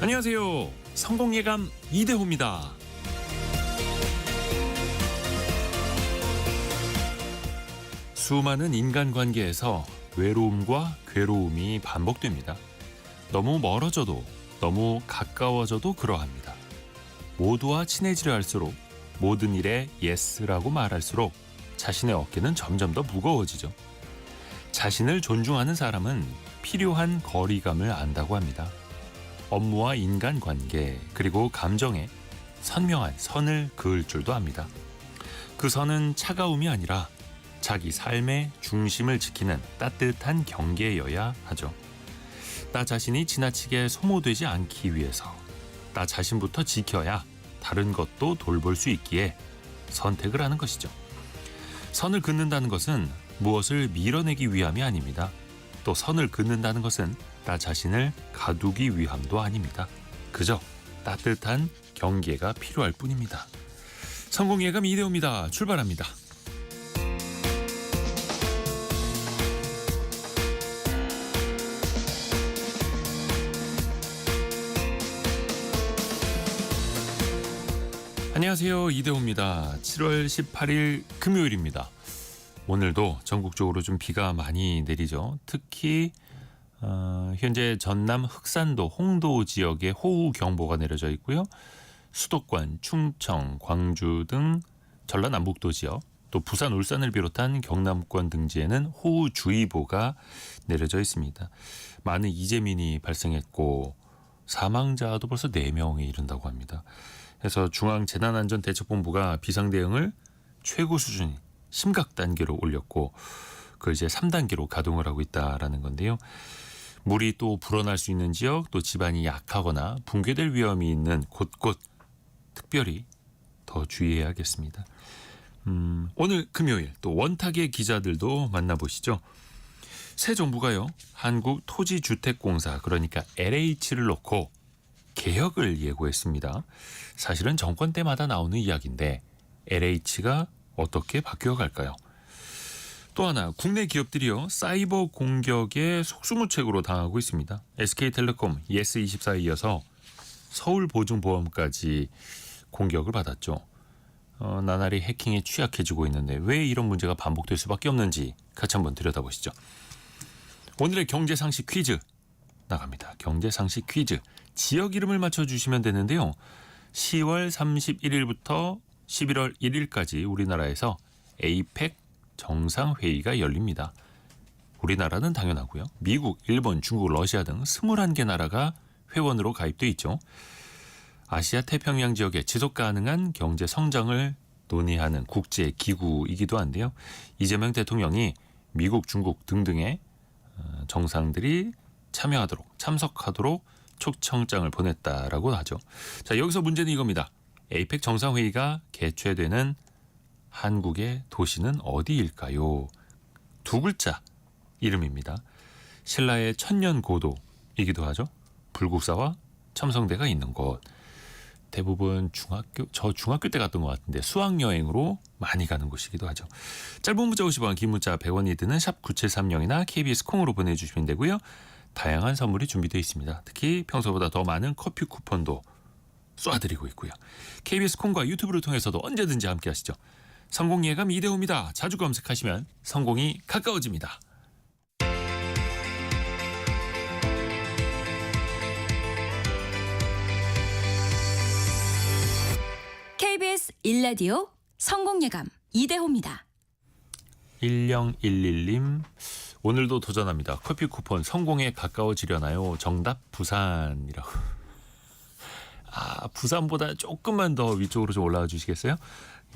안녕하세요. 성공예감 이대호입니다. 수많은 인간관계에서 외로움과 괴로움이 반복됩니다. 너무 멀어져도 너무 가까워져도 그러합니다. 모두와 친해지려 할수록 모든 일에 예스라고 말할수록 자신의 어깨는 점점 더 무거워지죠. 자신을 존중하는 사람은 필요한 거리감을 안다고 합니다. 업무와 인간관계 그리고 감정에 선명한 선을 그을 줄도 압니다. 그 선은 차가움이 아니라 자기 삶의 중심을 지키는 따뜻한 경계여야 하죠. 나 자신이 지나치게 소모되지 않기 위해서 나 자신부터 지켜야 다른 것도 돌볼 수 있기에 선택을 하는 것이죠. 선을 긋는다는 것은 무엇을 밀어내기 위함이 아닙니다. 또 선을 긋는다는 것은 나 자신을 가두기 위함도 아닙니다. 그저 따뜻한 경계가 필요할 뿐입니다. 성공예감 이대호입니다. 출발합니다. 안녕하세요. 이대호입니다. 7월 18일 금요일입니다. 오늘도 전국적으로 좀 비가 많이 내리죠. 특히 현재 전남 흑산도, 홍도 지역에 호우경보가 내려져 있고요. 수도권, 충청, 광주 등 전라남북도 지역, 또 부산, 울산을 비롯한 경남권 등지에는 호우주의보가 내려져 있습니다. 많은 이재민이 발생했고 사망자도 벌써 4명에 이른다고 합니다. 그래서 중앙재난안전대책본부가 비상대응을 최고 수준인 심각 단계로 올렸고 그걸 이제 3단계로 가동을 하고 있다라는 건데요. 물이 또 불어날 수 있는 지역, 또 지반이 약하거나 붕괴될 위험이 있는 곳곳 특별히 더 주의해야겠습니다. 오늘 금요일 또 원탁의 기자들도 만나보시죠. 새 정부가요, 한국토지주택공사 그러니까 LH를 놓고 개혁을 예고했습니다. 사실은 정권 때마다 나오는 이야기인데 LH가 어떻게 바뀌어갈까요? 또 하나, 국내 기업들이요, 사이버 공격에 속수무책으로 당하고 있습니다. SK텔레콤, 예스24에 이어서 서울보증보험까지 공격을 받았죠. 나날이 해킹에 취약해지고 있는데 왜 이런 문제가 반복될 수밖에 없는지 같이 한번 들여다보시죠. 오늘의 경제상식 퀴즈 나갑니다. 경제상식 퀴즈. 지역 이름을 맞춰주시면 되는데요. 10월 31일부터 11월 1일까지 우리나라에서 에이펙 정상회의가 열립니다. 우리나라는 당연하고요. 미국, 일본, 중국, 러시아 등 21개 나라가 회원으로 가입돼 있죠. 아시아 태평양 지역의 지속가능한 경제 성장을 논의하는 국제기구이기도 한데요. 이재명 대통령이 미국, 중국 등등의 정상들이 참석하도록 초청장을 보냈다라고 하죠. 자, 여기서 문제는 이겁니다. 에이펙 정상회의가 개최되는 한국의 도시는 어디일까요? 두 글자 이름입니다. 신라의 천년고도이기도 하죠. 불국사와 첨성대가 있는 곳. 대부분 중학교 때 갔던 것 같은데 수학여행으로 많이 가는 곳이기도 하죠. 짧은 문자 50원, 긴 문자 100원이 드는 샵 9730이나 KBS 콩으로 보내주시면 되고요. 다양한 선물이 준비되어 있습니다. 특히 평소보다 더 많은 커피 쿠폰도 쏴드리고 있고요. KBS 콩과 유튜브를 통해서도 언제든지 함께 하시죠. 성공예감 이대호입니다. 자주 검색하시면 성공이 가까워집니다. KBS 1라디오 성공예감 이대호입니다. 1011님 오늘도 도전합니다. 커피 쿠폰 성공에 가까워지려나요? 정답 부산이라고. 부산보다 조금만 더 위쪽으로 좀 올라와 주시겠어요?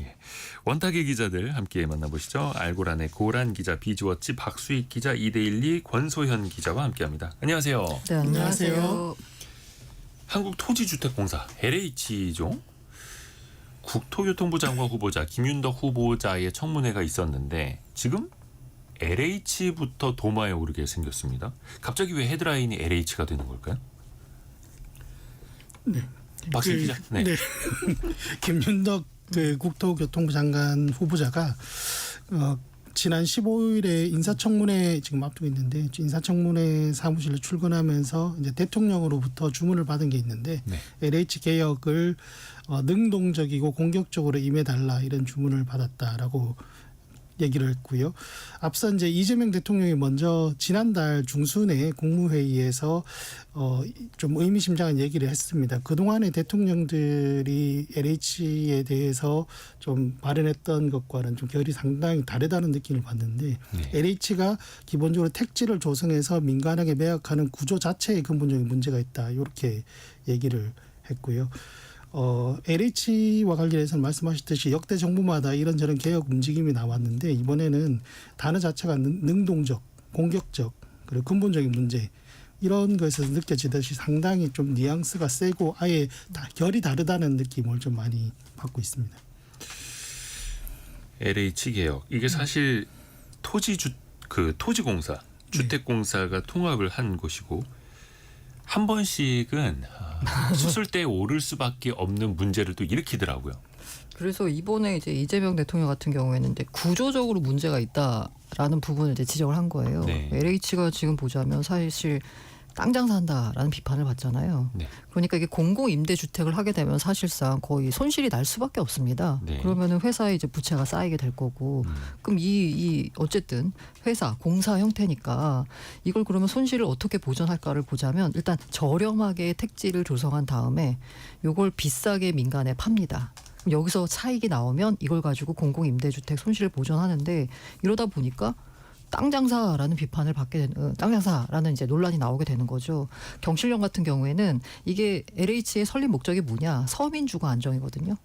예. 원탁의 기자들 함께 만나보시죠. 알고란의 고란 기자, 비즈워치 박수익 기자, 2대12 권소현 기자와 함께합니다. 안녕하세요. 네, 안녕하세요. 한국토지주택공사 LH죠. 국토교통부 장관 후보자 김윤덕 후보자의 청문회가 있었는데 지금 LH부터 도마에 오르게 생겼습니다. 갑자기 왜 헤드라인이 LH가 되는 걸까요? 네. 박수익 기자. 네. 네. 김윤덕 국토교통부 장관 후보자가 지난 15일에 인사청문회 지금 앞두고 있는데 인사청문회 사무실에 출근하면서 이제 대통령으로부터 주문을 받은 게 있는데 네. LH 개혁을 능동적이고 공격적으로 임해달라 이런 주문을 받았다라고 얘기를 했고요. 앞서 이제 이재명 대통령이 먼저 지난달 중순에 국무회의에서 좀 의미심장한 얘기를 했습니다. 그동안의 대통령들이 LH에 대해서 좀 발언했던 것과는 좀 결이 상당히 다르다는 느낌을 받는데 네. LH가 기본적으로 택지를 조성해서 민간에게 매각하는 구조 자체에 근본적인 문제가 있다. 이렇게 얘기를 했고요. LH와 관련해서는 말씀하셨듯이 역대 정부마다 이런저런 개혁 움직임이 나왔는데 이번에는 단어 자체가 능동적, 공격적, 그리고 근본적인 문제 이런 것에서 느껴지듯이 상당히 좀 뉘앙스가 세고 아예 결이 다르다는 느낌을 좀 많이 받고 있습니다. LH 개혁 이게 사실 토지공사, 주택공사가 통합을 한 것이고 한 번씩은 수술대에 오를 수밖에 없는 문제를 또 일으키더라고요. 그래서 이번에 이제 이재명 대통령 같은 경우에는 이제 구조적으로 문제가 있다라는 부분을 이제 지적을 한 거예요. 네. LH가 지금 보자면 사실 땅 장사한다라는 비판을 받잖아요. 네. 그러니까 이게 공공 임대 주택을 하게 되면 사실상 거의 손실이 날 수밖에 없습니다. 네. 그러면은 회사에 이제 부채가 쌓이게 될 거고, 그럼 이 어쨌든 회사 공사 형태니까 이걸 그러면 손실을 어떻게 보전할까를 보자면 일단 저렴하게 택지를 조성한 다음에 요걸 비싸게 민간에 팝니다. 그럼 여기서 차익이 나오면 이걸 가지고 공공 임대 주택 손실을 보전하는데 이러다 보니까 땅 장사라는 비판을 받게 되는 땅 장사라는 이제 논란이 나오게 되는 거죠. 경실련 같은 경우에는 이게 LH의 설립 목적이 뭐냐? 서민 주거 안정이거든요.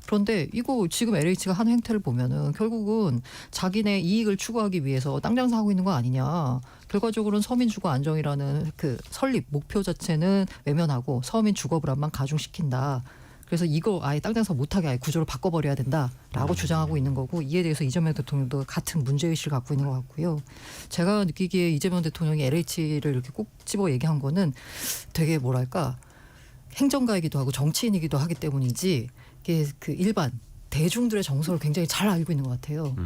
그런데 이거 지금 LH가 하는 행태를 보면은 결국은 자기네 이익을 추구하기 위해서 땅 장사하고 있는 거 아니냐. 결과적으로는 서민 주거 안정이라는 그 설립 목표 자체는 외면하고 서민 주거 불안만 가중시킨다. 그래서 이거 아예 땅 장사 못하게 아예 구조를 바꿔버려야 된다라고 주장하고 있는 거고 이에 대해서 이재명 대통령도 같은 문제의식을 갖고 있는 것 같고요. 제가 느끼기에 이재명 대통령이 LH를 이렇게 꼭 집어 얘기한 거는 되게 뭐랄까 행정가이기도 하고 정치인이기도 하기 때문이지 이게 그 일반 대중들의 정서를 굉장히 잘 알고 있는 것 같아요.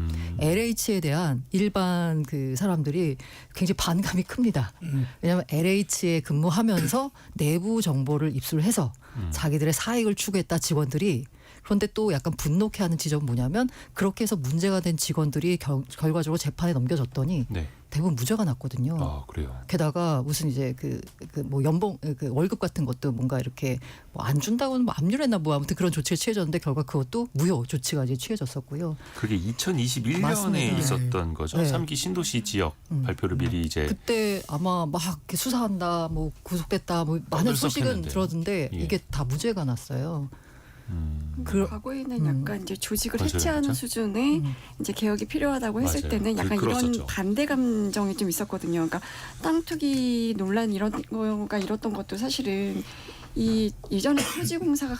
LH에 대한 일반 그 사람들이 굉장히 반감이 큽니다. 왜냐하면 LH에 근무하면서 내부 정보를 입수해서 자기들의 사익을 추구했다 직원들이 그런데 또 약간 분노케하는 지점은 뭐냐면 그렇게 해서 문제가 된 직원들이 결과적으로 재판에 넘겨졌더니 네. 대부분 무죄가 났거든요. 아 그래요. 게다가 무슨 이제 그 뭐 연봉 그 월급 같은 것도 뭔가 이렇게 뭐 안 준다고는 뭐 압류했나 뭐 아무튼 그런 조치가 취해졌는데 결과 그것도 무효 조치가 이제 취해졌었고요. 그게 2021년에 맞습니다. 있었던 거죠. 네. 3기 신도시 지역 발표를 미리 이제 그때 아마 막 이렇게 수사한다, 뭐 구속됐다, 뭐 많은 소식은 떠들썩했는데. 들었는데 예. 이게 다 무죄가 났어요. 과거에는 약간 이제 조직을 맞아요, 해체하는 맞아요. 수준의 이제 개혁이 필요하다고 했을 맞아요. 때는 약간 그랬었죠. 이런 반대 감정이 좀 있었거든요. 그러니까 땅 투기 논란 이런 거가 이랬던 것도 사실은 이 예전에 토지공사가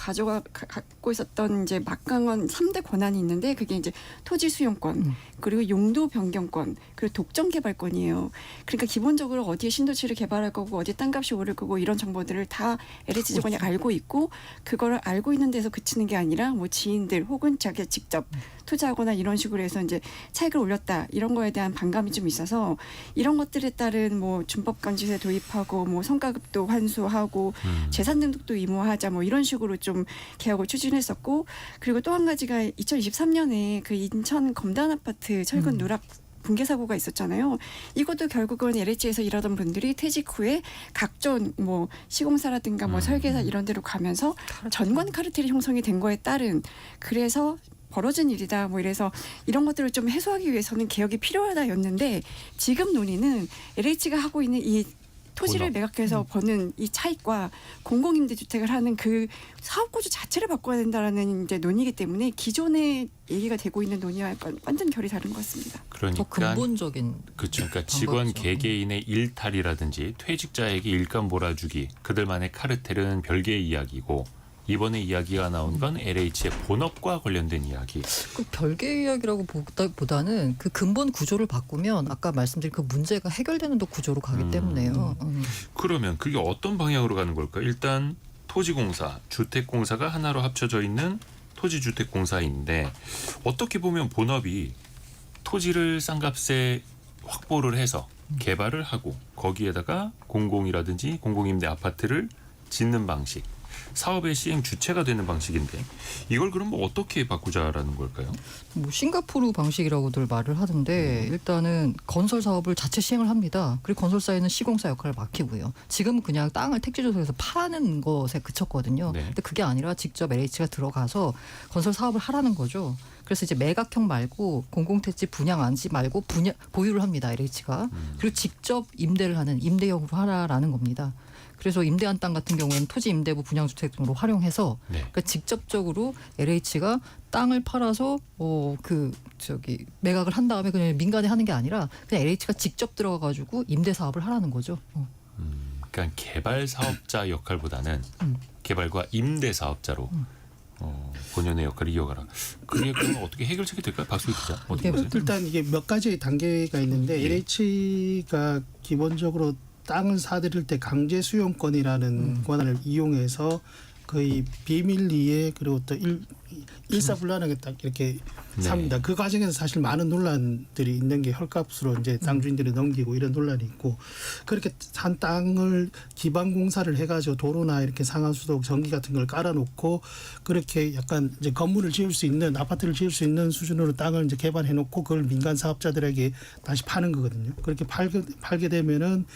갖고 있었던 이제 막강한 3대 권한이 있는데 그게 이제 토지 수용권 그리고 용도 변경권 그리고 독점 개발권이에요. 그러니까 기본적으로 어디에 신도시를 개발할 거고 어디에 땅값이 오를 거고 이런 정보들을 다 LH 직원이 알고 있고 그거를 알고 있는 데서 그치는 게 아니라 뭐 지인들 혹은 자기가 직접 투자하거나 이런 식으로 해서 이제 차익을 올렸다 이런 거에 대한 반감이 좀 있어서 이런 것들에 따른 뭐 준법관지세 도입하고 뭐 성과급도 환수하고 재산 등록도 의무화하자 뭐 이런 식으로 좀 개혁을 추진했었고 그리고 또 한 가지가 2023년에 그 인천 검단 아파트 철근 누락 붕괴 사고가 있었잖아요. 이것도 결국은 LH에서 일하던 분들이 퇴직 후에 각종 뭐 시공사라든가 뭐 설계사 이런 데로 가면서 전관 카르텔이 형성이 된 거에 따른 그래서 벌어진 일이다 뭐 이래서 이런 것들을 좀 해소하기 위해서는 개혁이 필요하다였는데 지금 논의는 LH가 하고 있는 이 토지를 매각해서 버는 이 차익과 공공임대주택을 하는 그 사업 구조 자체를 바꿔야 된다라는 이제 논의이기 때문에 기존에 얘기가 되고 있는 논의와 완전 결이 다른 것 같습니다. 그러니까 더 근본적인 그렇죠. 그러니까 직원 방법이죠. 개개인의 일탈이라든지 퇴직자에게 일감 몰아주기 그들만의 카르텔은 별개의 이야기고 이번에 이야기가 나온 건 LH의 본업과 관련된 이야기. 그 별개 이야기라고 보다는 그 근본 구조를 바꾸면 아까 말씀드린 그 문제가 해결되는 또 구조로 가기 때문에요. 그러면 그게 어떤 방향으로 가는 걸까? 일단 토지공사, 주택공사가 하나로 합쳐져 있는 토지주택공사인데 어떻게 보면 본업이 토지를 싼 값에 확보를 해서 개발을 하고 거기에다가 공공이라든지 공공임대 아파트를 짓는 방식, 사업의 시행 주체가 되는 방식인데 이걸 그럼 뭐 어떻게 바꾸자라는 걸까요? 뭐 싱가포르 방식이라고들 말을 하던데 일단은 건설 사업을 자체 시행을 합니다. 그리고 건설사에는 시공사 역할을 맡기고요. 지금은 그냥 땅을 택지 조성해서 파는 것에 그쳤거든요. 네. 근데 그게 아니라 직접 LH가 들어가서 건설 사업을 하라는 거죠. 그래서 이제 매각형 말고 공공택지 분양하지 말고 보유를 합니다. LH가. 그리고 직접 임대를 하는 임대형으로 하라라는 겁니다. 그래서 임대한 땅 같은 경우에는 토지 임대부 분양주택 등으로 활용해서 네. 그러니까 직접적으로 LH가 땅을 팔아서 매각을 한 다음에 그냥 민간에 하는 게 아니라 그냥 LH가 직접 들어가 가지고 임대 사업을 하라는 거죠. 그러니까 개발 사업자 역할보다는 개발과 임대 사업자로 본연의 역할을 이어가라. 그게 그러면 어떻게 해결책이 될까요? 박수희 기자. 어떻게 네, 보세요? 일단 이게 몇 가지 단계가 있는데 예. LH가 기본적으로 땅을 사들일 때 강제 수용권이라는 권한을 이용해서 거의 비밀리에 그리고 또 일사불란하게 딱 이렇게 네. 삽니다. 그 과정에서 사실 많은 논란들이 있는 게 헐값으로 이제 땅 주인들이 넘기고 이런 논란이 있고 그렇게 산 땅을 기반 공사를 해가지고 도로나 이렇게 상하수도 전기 같은 걸 깔아놓고 그렇게 약간 이제 건물을 지을 수 있는 아파트를 지을 수 있는 수준으로 땅을 이제 개발해놓고 그걸 민간 사업자들에게 다시 파는 거거든요. 그렇게 팔게 되면은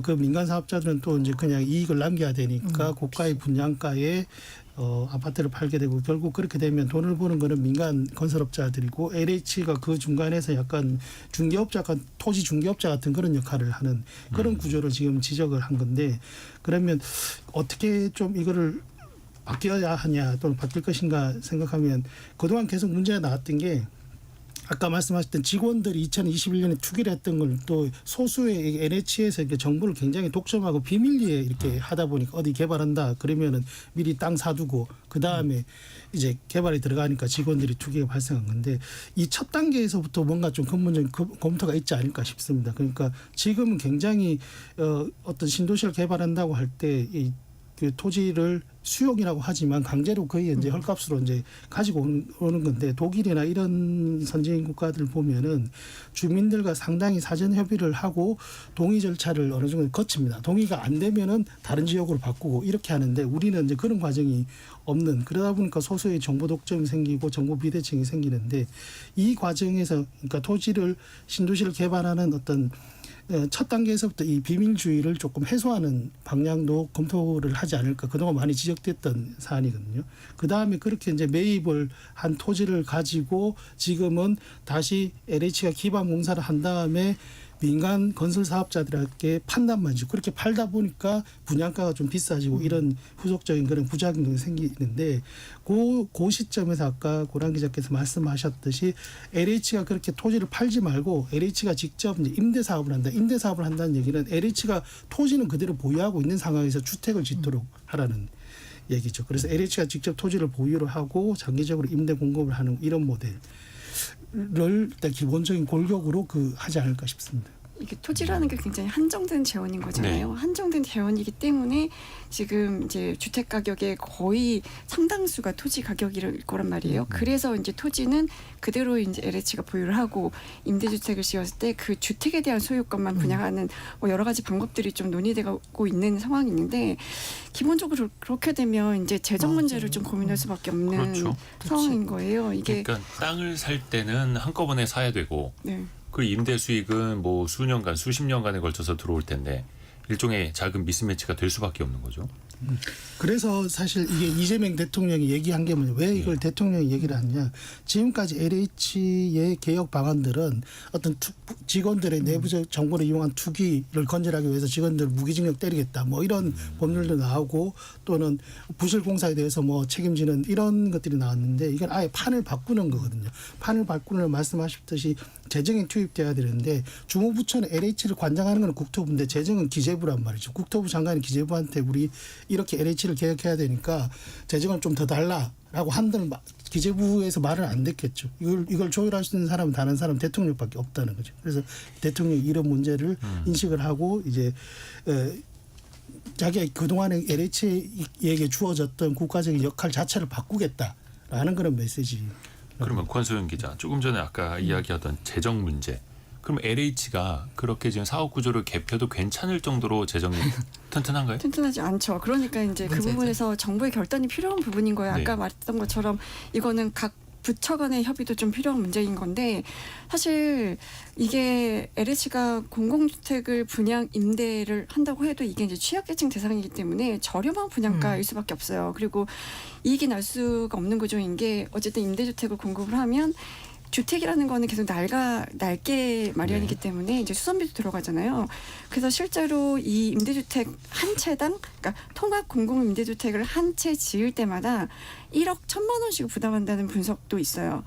그 민간 사업자들은 또 이제 그냥 이익을 남겨야 되니까 고가의 분양가에 아파트를 팔게 되고 결국 그렇게 되면 돈을 버는 거는 민간 건설업자들이고 LH가 그 중간에서 약간 중개업자, 토지 중개업자 같은 그런 역할을 하는 그런 구조를 지금 지적을 한 건데 그러면 어떻게 좀 이거를 바뀌어야 하냐 또는 바뀔 것인가 생각하면 그동안 계속 문제가 나왔던 게 아까 말씀하셨던 직원들이 2021년에 투기를 했던 걸 또 소수의 LH에서 이렇게 정보를 굉장히 독점하고 비밀리에 이렇게 하다 보니까 어디 개발한다 그러면은 미리 땅 사두고 그 다음에 이제 개발에 들어가니까 직원들이 투기가 발생한 건데 이 첫 단계에서부터 뭔가 좀 근본적인 검토가 있지 않을까 싶습니다. 그러니까 지금은 굉장히 어떤 신도시를 개발한다고 할 때 이 그 토지를 수용이라고 하지만 강제로 거의 이제 헐값으로 이제 가지고 오는 건데 독일이나 이런 선진국 국가들 보면은 주민들과 상당히 사전 협의를 하고 동의 절차를 어느 정도 거칩니다. 동의가 안 되면은 다른 지역으로 바꾸고 이렇게 하는데 우리는 이제 그런 과정이 없는 그러다 보니까 소수의 정보 독점이 생기고 정보 비대칭이 생기는데 이 과정에서 그러니까 토지를 신도시를 개발하는 어떤 첫 단계에서부터 이 비밀주의를 조금 해소하는 방향도 검토를 하지 않을까 그동안 많이 지적됐던 사안이거든요. 그 다음에 그렇게 이제 매입을 한 토지를 가지고 지금은 다시 LH가 기반 공사를 한 다음에 민간 건설 사업자들에게 판단만 주고 그렇게 팔다 보니까 분양가가 좀 비싸지고 이런 후속적인 그런 부작용이 생기는데 그 시점에서 아까 고란 기자께서 말씀하셨듯이 LH가 그렇게 토지를 팔지 말고 LH가 직접 이제 임대 사업을 한다. 임대 사업을 한다는 얘기는 LH가 토지는 그대로 보유하고 있는 상황에서 주택을 짓도록 하라는 얘기죠. 그래서 LH가 직접 토지를 보유를 하고 장기적으로 임대 공급을 하는 이런 모델. 를 일단 기본적인 골격으로 하지 않을까 싶습니다. 이게 토지라는 게 굉장히 한정된 재원인 거잖아요. 한정된 재원이기 때문에 지금 이제 주택 가격의 거의 상당수가 토지 가격일 거란 말이에요. 그래서 이제 토지는 그대로 이제 LH가 보유를 하고 임대주택을 지었을 때 그 주택에 대한 소유권만 분양하는 뭐 여러 가지 방법들이 좀 논의되고 있는 상황이 있는데 기본적으로 그렇게 되면 이제 재정 문제를 좀 고민할 수밖에 없는 그렇죠. 상황인 거예요. 이게 그러니까 땅을 살 때는 한꺼번에 사야 되고 네. 그 임대 수익은 뭐 수년간 수십 년간에 걸쳐서 들어올 텐데 일종의 작은 미스매치가 될 수밖에 없는 거죠. 그래서 사실 이게 이재명 대통령이 얘기한 게 뭐냐 왜 이걸 대통령이 얘기를 하냐 지금까지 LH의 개혁 방안들은 어떤 직원들의 내부적 정보를 이용한 투기를 건절하기 위해서 직원들 무기징역 때리겠다 뭐 이런 법률도 나오고 또는 부실 공사에 대해서 뭐 책임지는 이런 것들이 나왔는데 이건 아예 판을 바꾸는 거거든요. 판을 바꾸는 말씀하셨듯이 재정이 투입돼야 되는데 주무부처는 LH를 관장하는 건 국토부인데 재정은 기재부란 말이죠. 국토부 장관이 기재부한테 우리 이렇게 LH를 개혁해야 되니까 재정을 좀 더 달라라고 한들 기재부에서 말을 안 듣겠죠. 이걸 조율할 수 있는 사람은 다른 사람 대통령밖에 없다는 거죠. 그래서 대통령이 이런 문제를 인식을 하고 이제 자기가 그동안에 LH에게 주어졌던 국가적인 역할 자체를 바꾸겠다라는 그런 메시지. 그러면 권소영 기자, 조금 전에 아까 이야기하던 재정 문제. 그럼 LH가 그렇게 지금 사업 구조를 개편도 괜찮을 정도로 재정이 튼튼한가요? 튼튼하지 않죠. 그러니까 이제 그 문제죠. 부분에서 정부의 결단이 필요한 부분인 거예요. 네. 아까 말했던 것처럼 이거는 각 부처 간의 협의도 좀 필요한 문제인 건데 사실 이게 LH가 공공주택을 분양 임대를 한다고 해도 이게 이제 취약계층 대상이기 때문에 저렴한 분양가일 수밖에 없어요. 그리고 이익이 날 수가 없는 구조인 게 어쨌든 임대주택을 공급을 하면 주택이라는 거는 계속 낡게 마련이기 네. 때문에 이제 수선비도 들어가잖아요. 그래서 실제로 이 임대주택 한 채당, 그러니까 통합 공공 임대주택을 한 채 지을 때마다 1억 1,000만 원씩 부담한다는 분석도 있어요.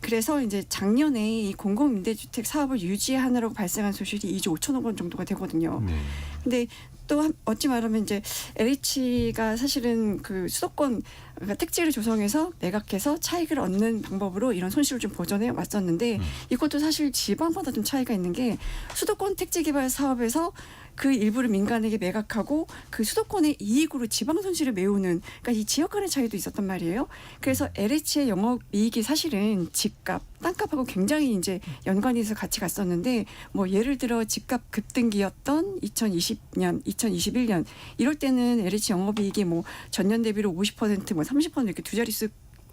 그래서 이제 작년에 이 공공 임대주택 사업을 유지하느라고 발생한 소실이 2조 5천억 원 정도가 되거든요. 네. 근데 또 어찌 말하면 이제 LH가 사실은 그 수도권 그러니까 택지를 조성해서 매각해서 차익을 얻는 방법으로 이런 손실을 좀 보전해 왔었는데 이것도 사실 지방마다 좀 차이가 있는 게 수도권 택지 개발 사업에서 그 일부를 민간에게 매각하고 그 수도권의 이익으로 지방 손실을 메우는 그러니까 이 지역 간의 차이도 있었단 말이에요. 그래서 LH의 영업 이익이 사실은 집값, 땅값하고 굉장히 이제 연관이 돼서 같이 갔었는데 뭐 예를 들어 집값 급등기였던 2020년, 2021년 이럴 때는 LH 영업이익이 뭐 전년 대비로 50% 뭐 30% 이렇게 두 자릿수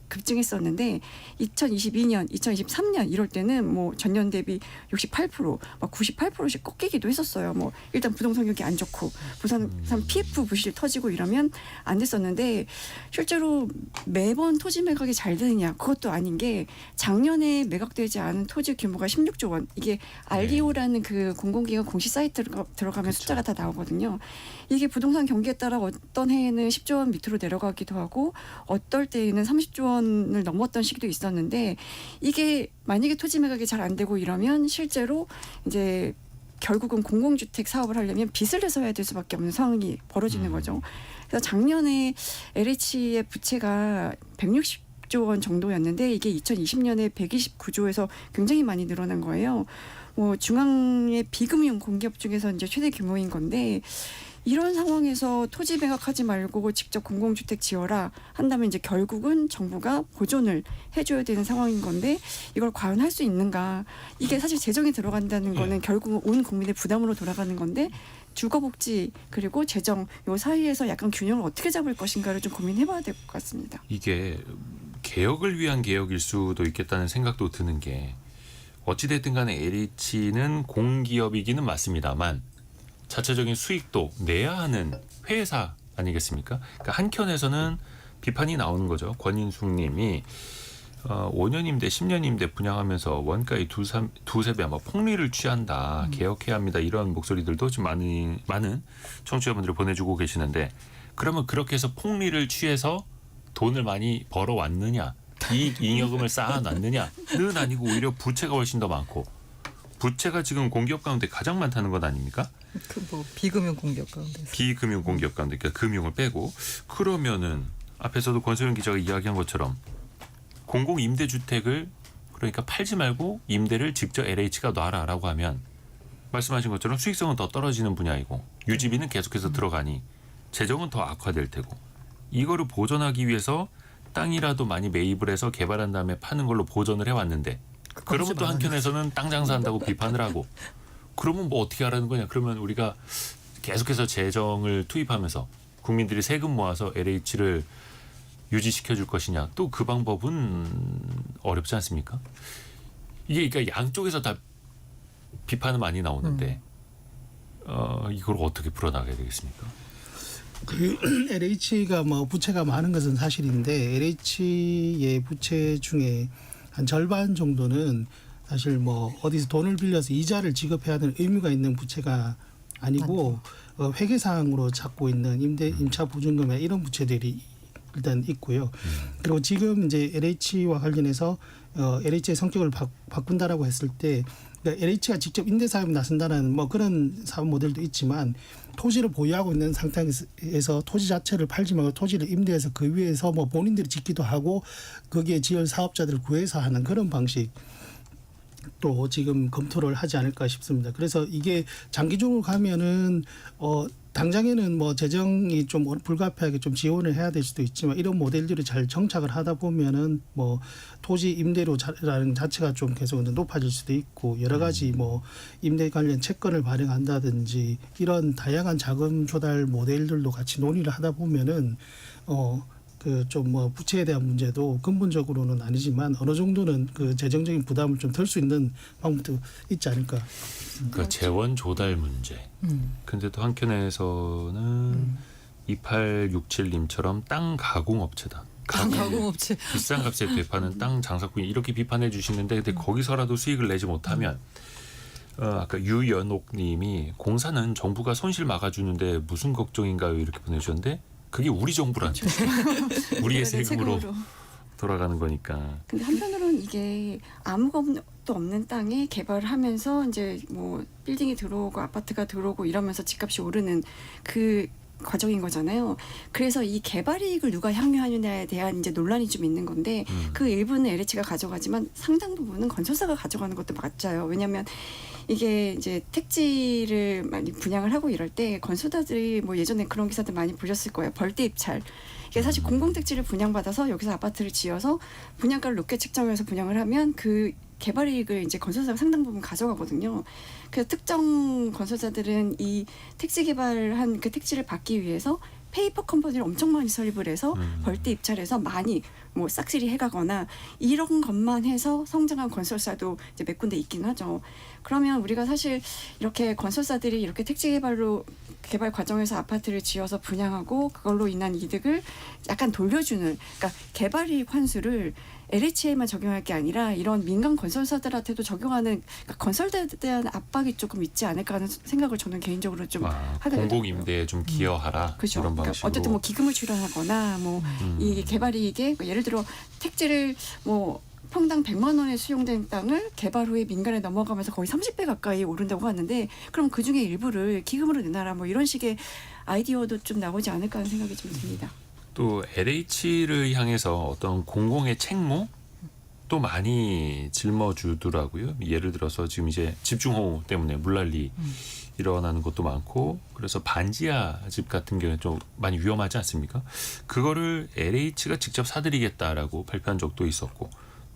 급증했었는데 2022년, 2023년 이럴 때는 뭐 전년 대비 68%, 막 98%씩 꺾이기도 했었어요. 뭐 일단 부동산 경기 안 좋고 부산 PF 부실 터지고 이러면 안 됐었는데 실제로 매번 토지 매각이 잘 되느냐 그것도 아닌 게 작년에 매각되지 않은 토지 규모가 16조 원. 이게 알리오라는 그 공공기관 공시 사이트로 들어가면 그쵸. 숫자가 다 나오거든요. 이게 부동산 경기에 따라 어떤 해에는 10조 원 밑으로 내려가기도 하고 어떨 때에는 30조 원을 넘었던 시기도 있었는데 이게 만약에 토지 매각이 잘 안 되고 이러면 실제로 이제 결국은 공공주택 사업을 하려면 빚을 내서 해야 될 수밖에 없는 상황이 벌어지는 거죠. 그래서 작년에 LH의 부채가 160조 원 정도였는데 이게 2020년에 129조에서 굉장히 많이 늘어난 거예요. 뭐 중앙의 비금융 공기업 중에서 이제 최대 규모인 건데 이런 상황에서 토지 매각하지 말고 직접 공공주택 지어라 한다면 이제 결국은 정부가 보존을 해줘야 되는 상황인 건데 이걸 과연 할 수 있는가? 이게 사실 재정에 들어간다는 거는 결국 온 국민의 부담으로 돌아가는 건데 주거복지 그리고 재정 요 사이에서 약간 균형을 어떻게 잡을 것인가를 좀 고민해봐야 될 것 같습니다. 이게 개혁을 위한 개혁일 수도 있겠다는 생각도 드는 게 어찌됐든 간에 LH는 공기업이기는 맞습니다만 자체적인 수익도 내야 하는 회사 아니겠습니까? 그러니까 한켠에서는 비판이 나오는 거죠. 권인숙 님이 5년 임대, 10년 임대 분양하면서 원가의 두세 배 아마 폭리를 취한다. 개혁해야 합니다. 이런 목소리들도 좀 많은 청취자분들이 보내주고 계시는데 그러면 그렇게 해서 폭리를 취해서 돈을 많이 벌어왔느냐? 이익 잉여금을 쌓아놨느냐는 아니고 오히려 부채가 훨씬 더 많고 부채가 지금 공기업 가운데 가장 많다는 것 아닙니까? 그 뭐 비금융 공기업 가운데. 비금융 공기업 가운데 그러니까 금융을 빼고 그러면은 앞에서도 권소영 기자가 이야기한 것처럼 공공 임대주택을 그러니까 팔지 말고 임대를 직접 LH가 놔라라고 하면 말씀하신 것처럼 수익성은 더 떨어지는 분야이고 유지비는 계속해서 들어가니 재정은 더 악화될 테고 이거를 보존하기 위해서 땅이라도 많이 매입을 해서 개발한 다음에 파는 걸로 보존을 해왔는데 그러면 또 한켠에서는 땅 장사한다고 비판을 하고 그러면 뭐 어떻게 하라는 거냐. 그러면 우리가 계속해서 재정을 투입하면서 국민들이 세금 모아서 LH를 유지시켜 줄 것이냐. 또 그 방법은 어렵지 않습니까? 이게 그러니까 양쪽에서 다 비판은 많이 나오는데 이걸 어떻게 풀어나가야 되겠습니까? 그 LH가 뭐 부채가 많은 것은 사실인데 LH의 부채 중에 한 절반 정도는 사실 뭐 어디서 돈을 빌려서 이자를 지급해야 하는 의무가 있는 부채가 아니고 회계상으로 잡고 있는 임차 보증금에 이런 부채들이 일단 있고요. 그리고 지금 이제 LH와 관련해서 LH의 성격을 바꾼다라고 했을 때 그러니까 LH가 직접 임대 사업에 나선다는 뭐 그런 사업 모델도 있지만 토지를 보유하고 있는 상태에서 토지 자체를 팔지 말고 토지를 임대해서 그 위에서 뭐 본인들이 짓기도 하고 거기에 지을 사업자들을 구해서 하는 그런 방식. 또 지금 검토를 하지 않을까 싶습니다. 그래서 이게 장기적으로 가면은 당장에는 뭐 재정이 좀 불가피하게 좀 지원을 해야 될 수도 있지만 이런 모델들이 잘 정착을 하다 보면은 뭐 토지 임대료라는 자체가 좀 계속 높아질 수도 있고 여러 가지 뭐 임대 관련 채권을 발행한다든지 이런 다양한 자금 조달 모델들도 같이 논의를 하다 보면은 그 좀 뭐 부채에 대한 문제도 근본적으로는 아니지만 어느 정도는 그 재정적인 부담을 좀 덜 수 있는 방법도 있지 않을까. 그러니까 재원 조달 문제. 근데 또 한켠에서는 2867님처럼 땅 가공 업체다. 땅 가공업체. 비싼 값에 되파는 땅 장사꾼이 이렇게 비판해 주시는데 근데 거기서라도 수익을 내지 못하면 아까 유연옥님이 공사는 정부가 손실 막아주는데 무슨 걱정인가요? 이렇게 보내주셨는데 그게 우리 정부라는 우리의 세금으로 돌아가는 거니까. 근데 한편으로는 이게 아무것도 없는 땅에 개발을 하면서 이제 뭐 빌딩이 들어오고 아파트가 들어오고 이러면서 집값이 오르는 그 과정인 거잖아요. 그래서 이 개발 이익을 누가 향유하느냐에 대한 이제 논란이 좀 있는 건데 그 일부는 LH가 가져가지만 상당 부분은 건설사가 가져가는 것도 맞아요. 왜냐하면 이게 이제 택지를 많이 분양을 하고 이럴 때 건설사들이 뭐 예전에 그런 기사들 많이 보셨을 거예요. 벌떼 입찰. 이게 사실 공공택지를 분양받아서 여기서 아파트를 지어서 분양가를 높게 책정해서 분양을 하면 그 개발 이익을 이제 건설사가 상당 부분 가져가거든요. 그래서 특정 건설사들은 이 택지 개발한 그 택지를 받기 위해서 페이퍼 컴퍼니를 엄청 많이 설립을 해서 벌떼 입찰해서 많이 뭐 싹쓸이 해가거나 이런 것만 해서 성장한 건설사도 이제 몇 군데 있긴 하죠. 그러면 우리가 사실 이렇게 건설사들이 이렇게 택지 개발 과정에서 아파트를 지어서 분양하고 그걸로 인한 이득을 약간 돌려주는, 그러니까 개발이익 환수를 LH에만 적용할 게 아니라 이런 민간 건설사들한테도 적용하는, 그러니까 건설사에 대한 압박이 조금 있지 않을까 하는 생각을 저는 개인적으로 좀 하게 되더라고요. 공공임대에 좀 기여하라 그렇죠. 이런 그러니까 방식으로. 어쨌든 뭐 기금을 출연하거나 뭐 이 개발이익에 예를 들어 택지를 뭐 평당 100만 원에 수용된 땅을 개발 후에 민간에 넘어가면서 거의 30배 가까이 오른다고 하는데 그럼 그중에 일부를 기금으로 내놔라 뭐 이런 식의 아이디어도 좀 나오지 않을까 하는 생각이 좀 듭니다. 또 LH를 향해서 어떤 공공의 책무 또 많이 짊어주더라고요. 예를 들어서 지금 이제 집중호우 때문에 물난리 일어나는 것도 많고 그래서 반지하 집 같은 경우는 좀 많이 위험하지 않습니까? 그거를 LH가 직접 사드리겠다라고 발표한 적도 있었고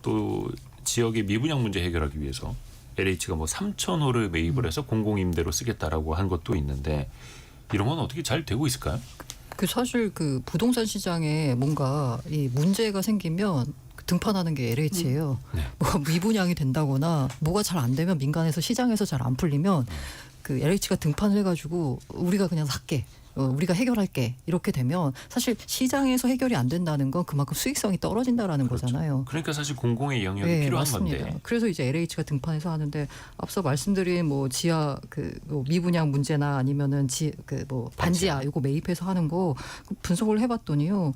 또 지역의 미분양 문제 해결하기 위해서 LH가 뭐 3,000호를 매입을 해서 공공임대로 쓰겠다라고 한 것도 있는데 이런 건 어떻게 잘 되고 있을까요? 그 사실 그 부동산 시장에 뭔가 이 문제가 생기면 등판하는 게 LH예요. 네. 뭐가 미분양이 된다거나 뭐가 잘 안 되면 민간에서 시장에서 잘 안 풀리면 그 LH가 등판을 해가지고 우리가 그냥 살게. 우리가 해결할게 이렇게 되면 사실 시장에서 해결이 안 된다는 건 그만큼 수익성이 떨어진다라는 그렇죠. 거잖아요. 그러니까 사실 공공의 영역이 네, 필요한 맞습니다. 건데. 그래서 이제 LH가 등판해서 하는데 앞서 말씀드린 뭐 지하 뭐 미분양 문제나 아니면은 그 뭐 반지하 이거 매입해서 하는 거 분석을 해봤더니요.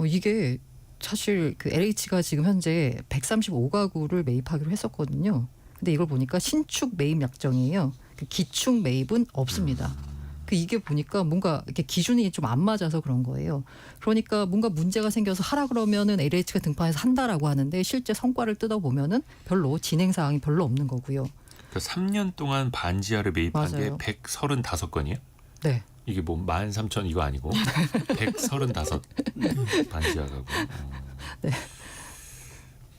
이게 사실 그 LH가 지금 현재 135가구를 매입하기로 했었거든요. 근데 이걸 보니까 신축 매입 약정이에요. 그 기축 매입은 없습니다. 이게 보니까 뭔가 이렇게 기준이 좀 안 맞아서 그런 거예요. 그러니까 뭔가 문제가 생겨서 하라 그러면은 LH가 등판해서 한다라고 하는데 실제 성과를 뜯어보면은 별로 진행 사항이 별로 없는 거고요. 그러니까 3년 동안 반지하를 매입한 맞아요. 게 135건이에요? 네. 이게 뭐 13,000 이거 아니고 135 반지하 가구. 네.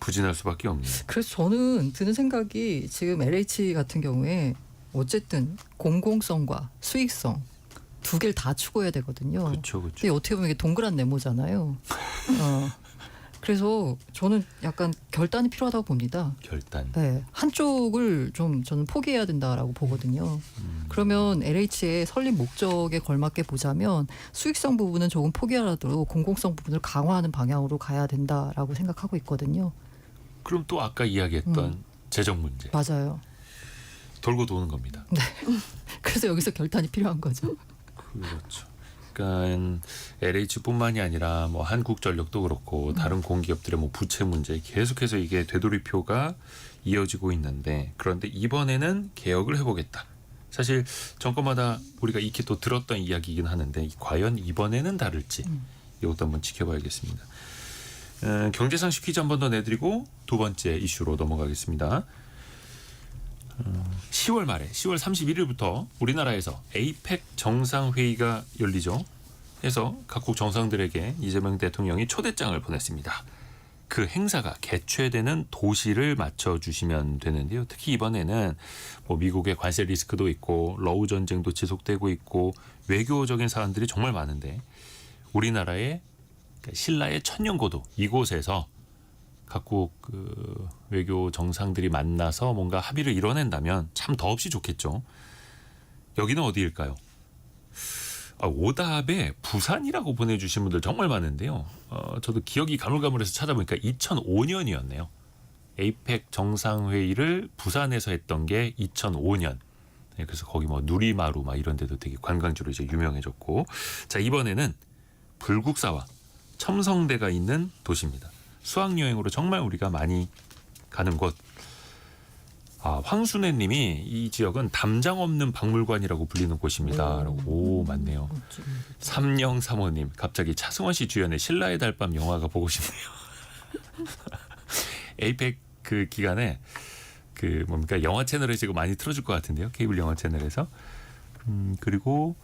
부진할 수밖에 없네요. 그래서 저는 드는 생각이 지금 LH 같은 경우에 어쨌든 공공성과 수익성 두 개를 다 추구해야 되거든요. 그렇죠, 그렇죠. 근데 어떻게 보면 이게 동그란 네모잖아요. 그래서 저는 약간 결단이 필요하다고 봅니다. 결단. 네, 한쪽을 좀 저는 포기해야 된다라고 보거든요. 그러면 LH의 설립 목적에 걸맞게 보자면 수익성 부분은 조금 포기하라도 공공성 부분을 강화하는 방향으로 가야 된다라고 생각하고 있거든요. 그럼 또 아까 이야기했던 재정 문제. 맞아요. 돌고 도는 겁니다. 그래서 여기서 결단이 필요한 거죠. 그렇죠. 그러니까 LH뿐만이 아니라 뭐 한국전력도 그렇고 다른 공기업들의 뭐 부채 문제 계속해서 이게 되돌이표가 이어지고 있는데 그런데 이번에는 개혁을 해보겠다. 사실 정권마다 우리가 익히 또 들었던 이야기이긴 하는데 과연 이번에는 다를지 이것도 한번 지켜봐야겠습니다. 경제상식 퀴즈 한 번 더 내드리고 두 번째 이슈로 넘어가겠습니다. 10월 말에 10월 31일부터 우리나라에서 에이펙 정상회의가 열리죠. 해서 각국 정상들에게 이재명 대통령이 초대장을 보냈습니다. 그 행사가 개최되는 도시를 맞춰주시면 되는데요. 특히 이번에는 뭐 미국의 관세 리스크도 있고 러우 전쟁도 지속되고 있고 외교적인 사안들이 정말 많은데 우리나라의 신라의 천년고도 이곳에서 각국 그 외교 정상들이 만나서 뭔가 합의를 이뤄낸다면 참 더없이 좋겠죠. 여기는 어디일까요? 오답에 부산이라고 보내주신 분들 정말 많은데요. 저도 기억이 가물가물해서 찾아보니까 2005년이었네요. 에이펙 정상회의를 부산에서 했던 게 2005년. 그래서 거기 뭐 누리마루 막 이런 데도 되게 관광지로 이제 유명해졌고, 자 이번에는 불국사와 첨성대가 있는 도시입니다. 수학여행으로 정말 우리가 많이 가는 곳. 황순애님이 이 지역은 담장 없는 박물관이라고 불리는 곳입니다. 오 맞네요. 3035님 갑자기 차승원 씨 주연의 신라의 달밤 영화가 보고 싶네요. 에이펙 그 기간에 그 뭡니까 영화 채널에 지금 많이 틀어줄 것 같은데요. 케이블 영화 채널에서. 그리고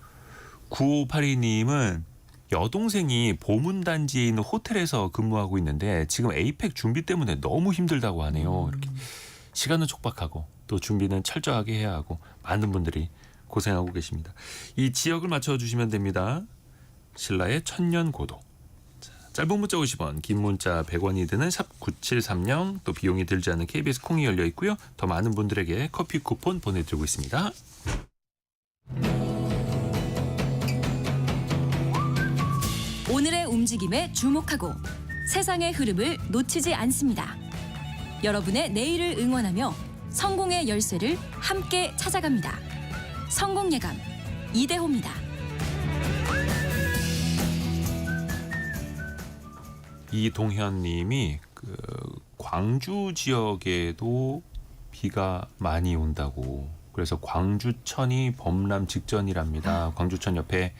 9582님은 여동생이 보문단지에 있는 호텔에서 근무하고 있는데 지금 에이펙 준비 때문에 너무 힘들다고 하네요. 이렇게. 시간은 촉박하고 또 준비는 철저하게 해야 하고 많은 분들이 고생하고 계십니다. 이 지역을 맞춰주시면 됩니다. 신라의 천년고도. 짧은 문자 50원, 긴 문자 100원이 드는 샵 9730, 또 비용이 들지 않는 KBS 콩이 열려 있고요. 더 많은 분들에게 커피 쿠폰 보내드리고 있습니다. 오늘의 움직임에 주목하고 세상의 흐름을 놓치지 않습니다. 여러분의 내일을 응원하며 성공의 열쇠를 함께 찾아갑니다. 성공예감 이대호입니다. 이동현님이 그 광주 지역에도 비가 많이 온다고. 그래서 광주천이 범람 직전이랍니다. 광주천 옆에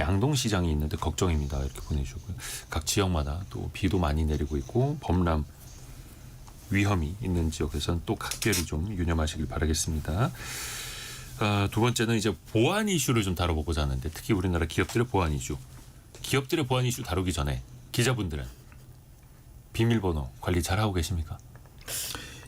양동시장이 있는데 걱정입니다. 이렇게 보내주고요. 각 지역마다 또 비도 많이 내리고 있고 범람 위험이 있는 지역에서는 또 각별히 좀 유념하시길 바라겠습니다. 두 번째는 이제 보안 이슈를 좀 다뤄보고자 하는데 특히 우리나라 기업들의 보안 이슈. 기업들의 보안 이슈 다루기 전에 기자분들은 비밀번호 관리 잘하고 계십니까?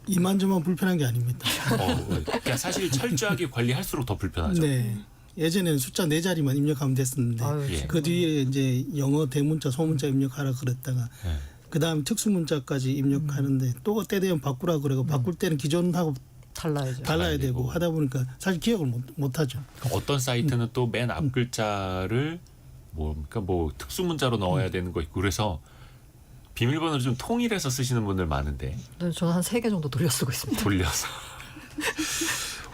이만저만 불편한 게 아닙니다. 그러니까 사실 철저하게 관리할수록 더 불편하죠. 네. 예전에는 숫자 4자리만 입력하면 됐었는데 예. 그 뒤에 이제 영어 대문자 소문자 입력하라 그랬다가 예. 그다음 특수문자까지 입력하는데 또 때 되면 바꾸라 그러고 바꿀 때는 기존하고 달라야죠. 달라야 되고 하다 보니까 사실 기억을 못 하죠. 어떤 사이트는 또 맨 앞 글자를 뭡니까 뭐 특수문자로 넣어야 되는 거 있고 그래서 비밀번호를 좀 통일해서 쓰시는 분들 많은데 네, 저는 한 3개 정도 돌려 쓰고 있습니다. 돌려서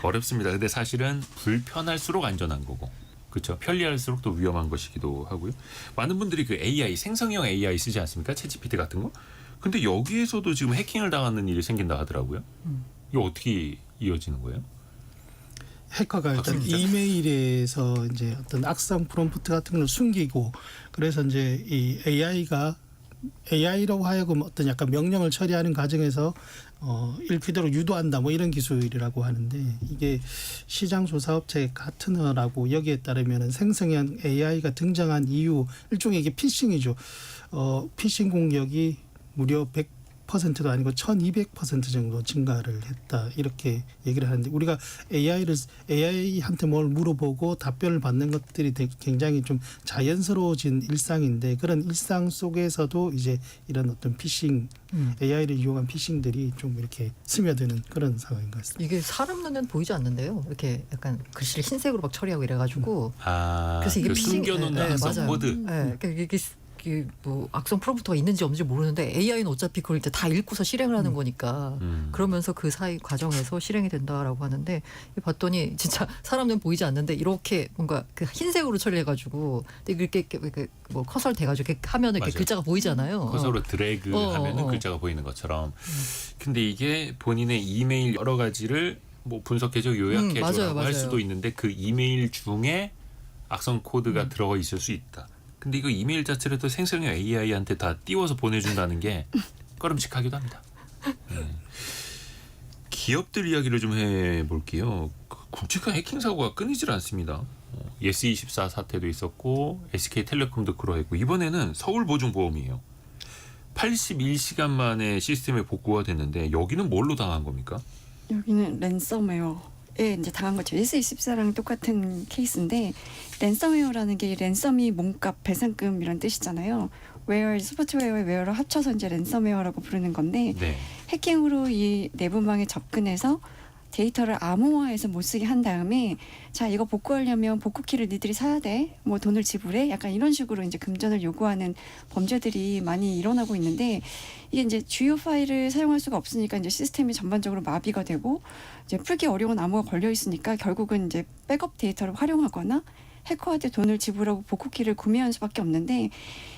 어렵습니다. 근데 사실은 불편할수록 안전한 거고 그렇죠. 편리할수록 또 위험한 것이기도 하고요. 많은 분들이 그 AI 생성형 AI 쓰지 않습니까? 챗GPT 같은 거. 근데 여기에서도 지금 해킹을 당하는 일이 생긴다 하더라고요. 이거 어떻게 이어지는 거예요? 해커가 일단 이메일에서 이제 어떤 악성 프롬프트 같은 걸 숨기고 그래서 이제 이 AI로 하여금 어떤 약간 명령을 처리하는 과정에서 일피대로 유도한다 뭐 이런 기술이라고 하는데 이게 시장 조사 업체 가트너라고 여기에 따르면은 생성형 AI가 등장한 이후 일종의 이게 피싱이죠. 피싱 공격이 무려 100%도 아니고 1200% 정도 증가를 했다 이렇게 얘기를 하는데 우리가 AI한테 뭘 물어보고 답변을 받는 것들이 굉장히 좀 자연스러워진 일상인데 그런 일상 속에서도 이제 이런 어떤 피싱 AI를 이용한 피싱들이 좀 이렇게 스며드는 그런 상황인 것 같습니다. 이게 사람 눈에는 보이지 않는데요. 이렇게 약간 글씨를 흰색으로 막 처리하고 이래가지고 그래서 이게 숨겨놓는 악성 맞아요. 코드. 네, 이게 뭐 악성 프롬프트가 있는지 없는지 모르는데 AI는 어차피 그걸 이제 다 읽고서 실행을 하는 거니까 그러면서 그 사이 과정에서 실행이 된다라고 하는데 봤더니 진짜 사람 눈 보이지 않는데 이렇게 뭔가 그 흰색으로 처리해가지고 이렇게 뭐 커서를 대가지고 이렇게 하면 이렇게 맞아요. 글자가 보이잖아요. 커서로 드래그 하면은 글자가 보이는 것처럼. 근데 이게 본인의 이메일 여러 가지를 뭐 분석해줘 요약해줘라고 할 수도 있는데 그 이메일 중에 악성 코드가 들어가 있을 수 있다. 근데 이거 이메일 자체를 또 생성형 AI한테 다 띄워서 보내준다는 게 꺼름칙하기도 합니다. 기업들 이야기를 좀 해볼게요. 국제가 해킹 사고가 끊이질 않습니다. 예스24 사태도 있었고 SK텔레콤도 그러했고 이번에는 서울보증보험이에요. 81시간 만에 시스템에 복구가 됐는데 여기는 뭘로 당한 겁니까? 여기는 랜섬웨어에 이제 당한 거죠. 예스24랑 똑같은 케이스인데 랜섬웨어라는 게 랜섬이 몸값 배상금 이런 뜻이잖아요. 웨어 소프트웨어의 웨어를 합쳐서 이제 랜섬웨어라고 부르는 건데 네. 해킹으로 이 내부망에 접근해서 데이터를 암호화해서 못 쓰게 한 다음에 자 이거 복구하려면 복구키를 니들이 사야 돼. 뭐 돈을 지불해. 약간 이런 식으로 이제 금전을 요구하는 범죄들이 많이 일어나고 있는데 이게 이제 주요 파일을 사용할 수가 없으니까 이제 시스템이 전반적으로 마비가 되고 이제 풀기 어려운 암호가 걸려 있으니까 결국은 이제 백업 데이터를 활용하거나 해커한테 돈을 지불하고 복구키를 구매하는 수밖에 없는데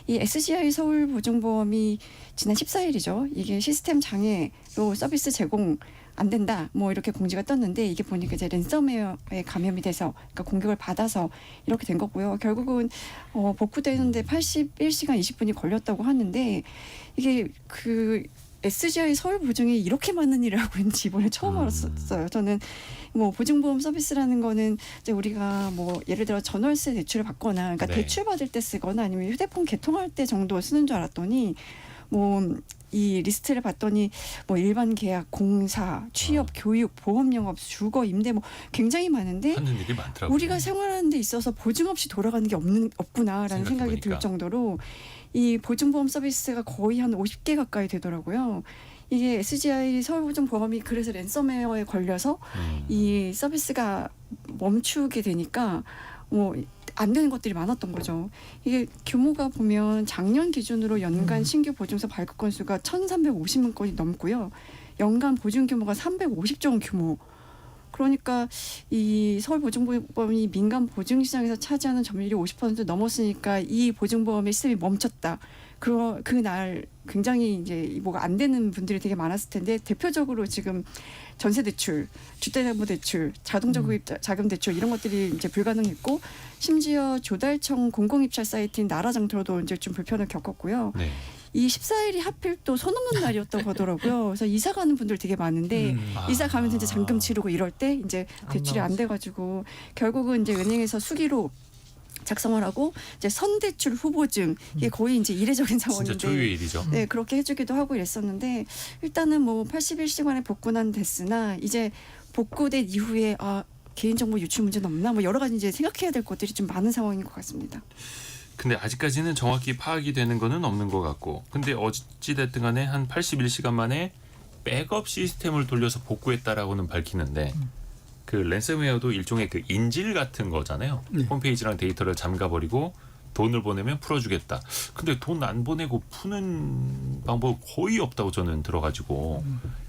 이 SGI 서울보증보험이 지난 14일이죠. 이게 시스템 장애로 서비스 제공 안 된다. 뭐 이렇게 공지가 떴는데 이게 보니까 이제 랜섬웨어에 감염이 돼서 그러니까 공격을 받아서 이렇게 된 거고요. 결국은 복구되는데 81시간 20분이 걸렸다고 하는데 이게 그 SGI 서울보증이 이렇게 많은 일을 하고 있는지 이번에 처음 알았어요. 저는 뭐 보증보험 서비스라는 거는 이제 우리가 뭐 예를 들어 전월세 대출을 받거나 그러니까 네. 대출 받을 때 쓰거나 아니면 휴대폰 개통할 때 정도 쓰는 줄 알았더니 뭐 이 리스트를 봤더니 뭐 일반 계약, 공사, 취업, 교육, 보험 영업, 주거, 임대 뭐 굉장히 많은데 하는 일이 많더라고요. 우리가 생활하는 데 있어서 보증 없이 돌아가는 게 없구나라는 생각이 들 정도로 이 보증보험 서비스가 거의 한 50개 가까이 되더라고요. 이게 SGI 서울보증보험이 그래서 랜섬웨어에 걸려서 이 서비스가 멈추게 되니까 뭐 안 되는 것들이 많았던 거죠. 이게 규모가 보면 작년 기준으로 연간 신규 보증서 발급 건수가 1,350만 건이 넘고요. 연간 보증 규모가 350조 원 규모. 그러니까 이 서울보증보험이 민간 보증시장에서 차지하는 점유율이 50% 넘었으니까 이 보증보험의 시스템이 멈췄다. 그날 굉장히 이제 뭐가 안 되는 분들이 되게 많았을 텐데 대표적으로 지금 전세 대출, 주택담보대출, 자금 대출 이런 것들이 이제 불가능했고 심지어 조달청 공공입찰 사이트인 나라장터도 이제 좀 불편을 겪었고요. 네. 이 14일이 하필 또 손 없는 날이었다고 하더라고요. 그래서 이사 가는 분들 되게 많은데 이사 가면서 이제 잔금 치르고 이럴 때 이제 대출이 안 돼가지고 결국은 이제 은행에서 수기로 작성을 하고 이제 선대출 후보증 이게 거의 이제 이례적인 상황인데 진짜 초유의 일이죠. 네 그렇게 해주기도 하고 이랬었는데 일단은 뭐 81시간에 복구는 됐으나 이제 복구된 이후에 개인정보 유출 문제는 없나 뭐 여러 가지 이제 생각해야 될 것들이 좀 많은 상황인 것 같습니다. 근데 아직까지는 정확히 파악이 되는 거는 없는 것 같고 근데 어찌됐든 간에 한 81시간 만에 백업 시스템을 돌려서 복구했다라고는 밝히는데 그 랜섬웨어도 일종의 그 인질 같은 거잖아요. 네. 홈페이지랑 데이터를 잠가버리고 돈을 보내면 풀어주겠다. 근데 돈 안 보내고 푸는 방법 거의 없다고 저는 들어가지고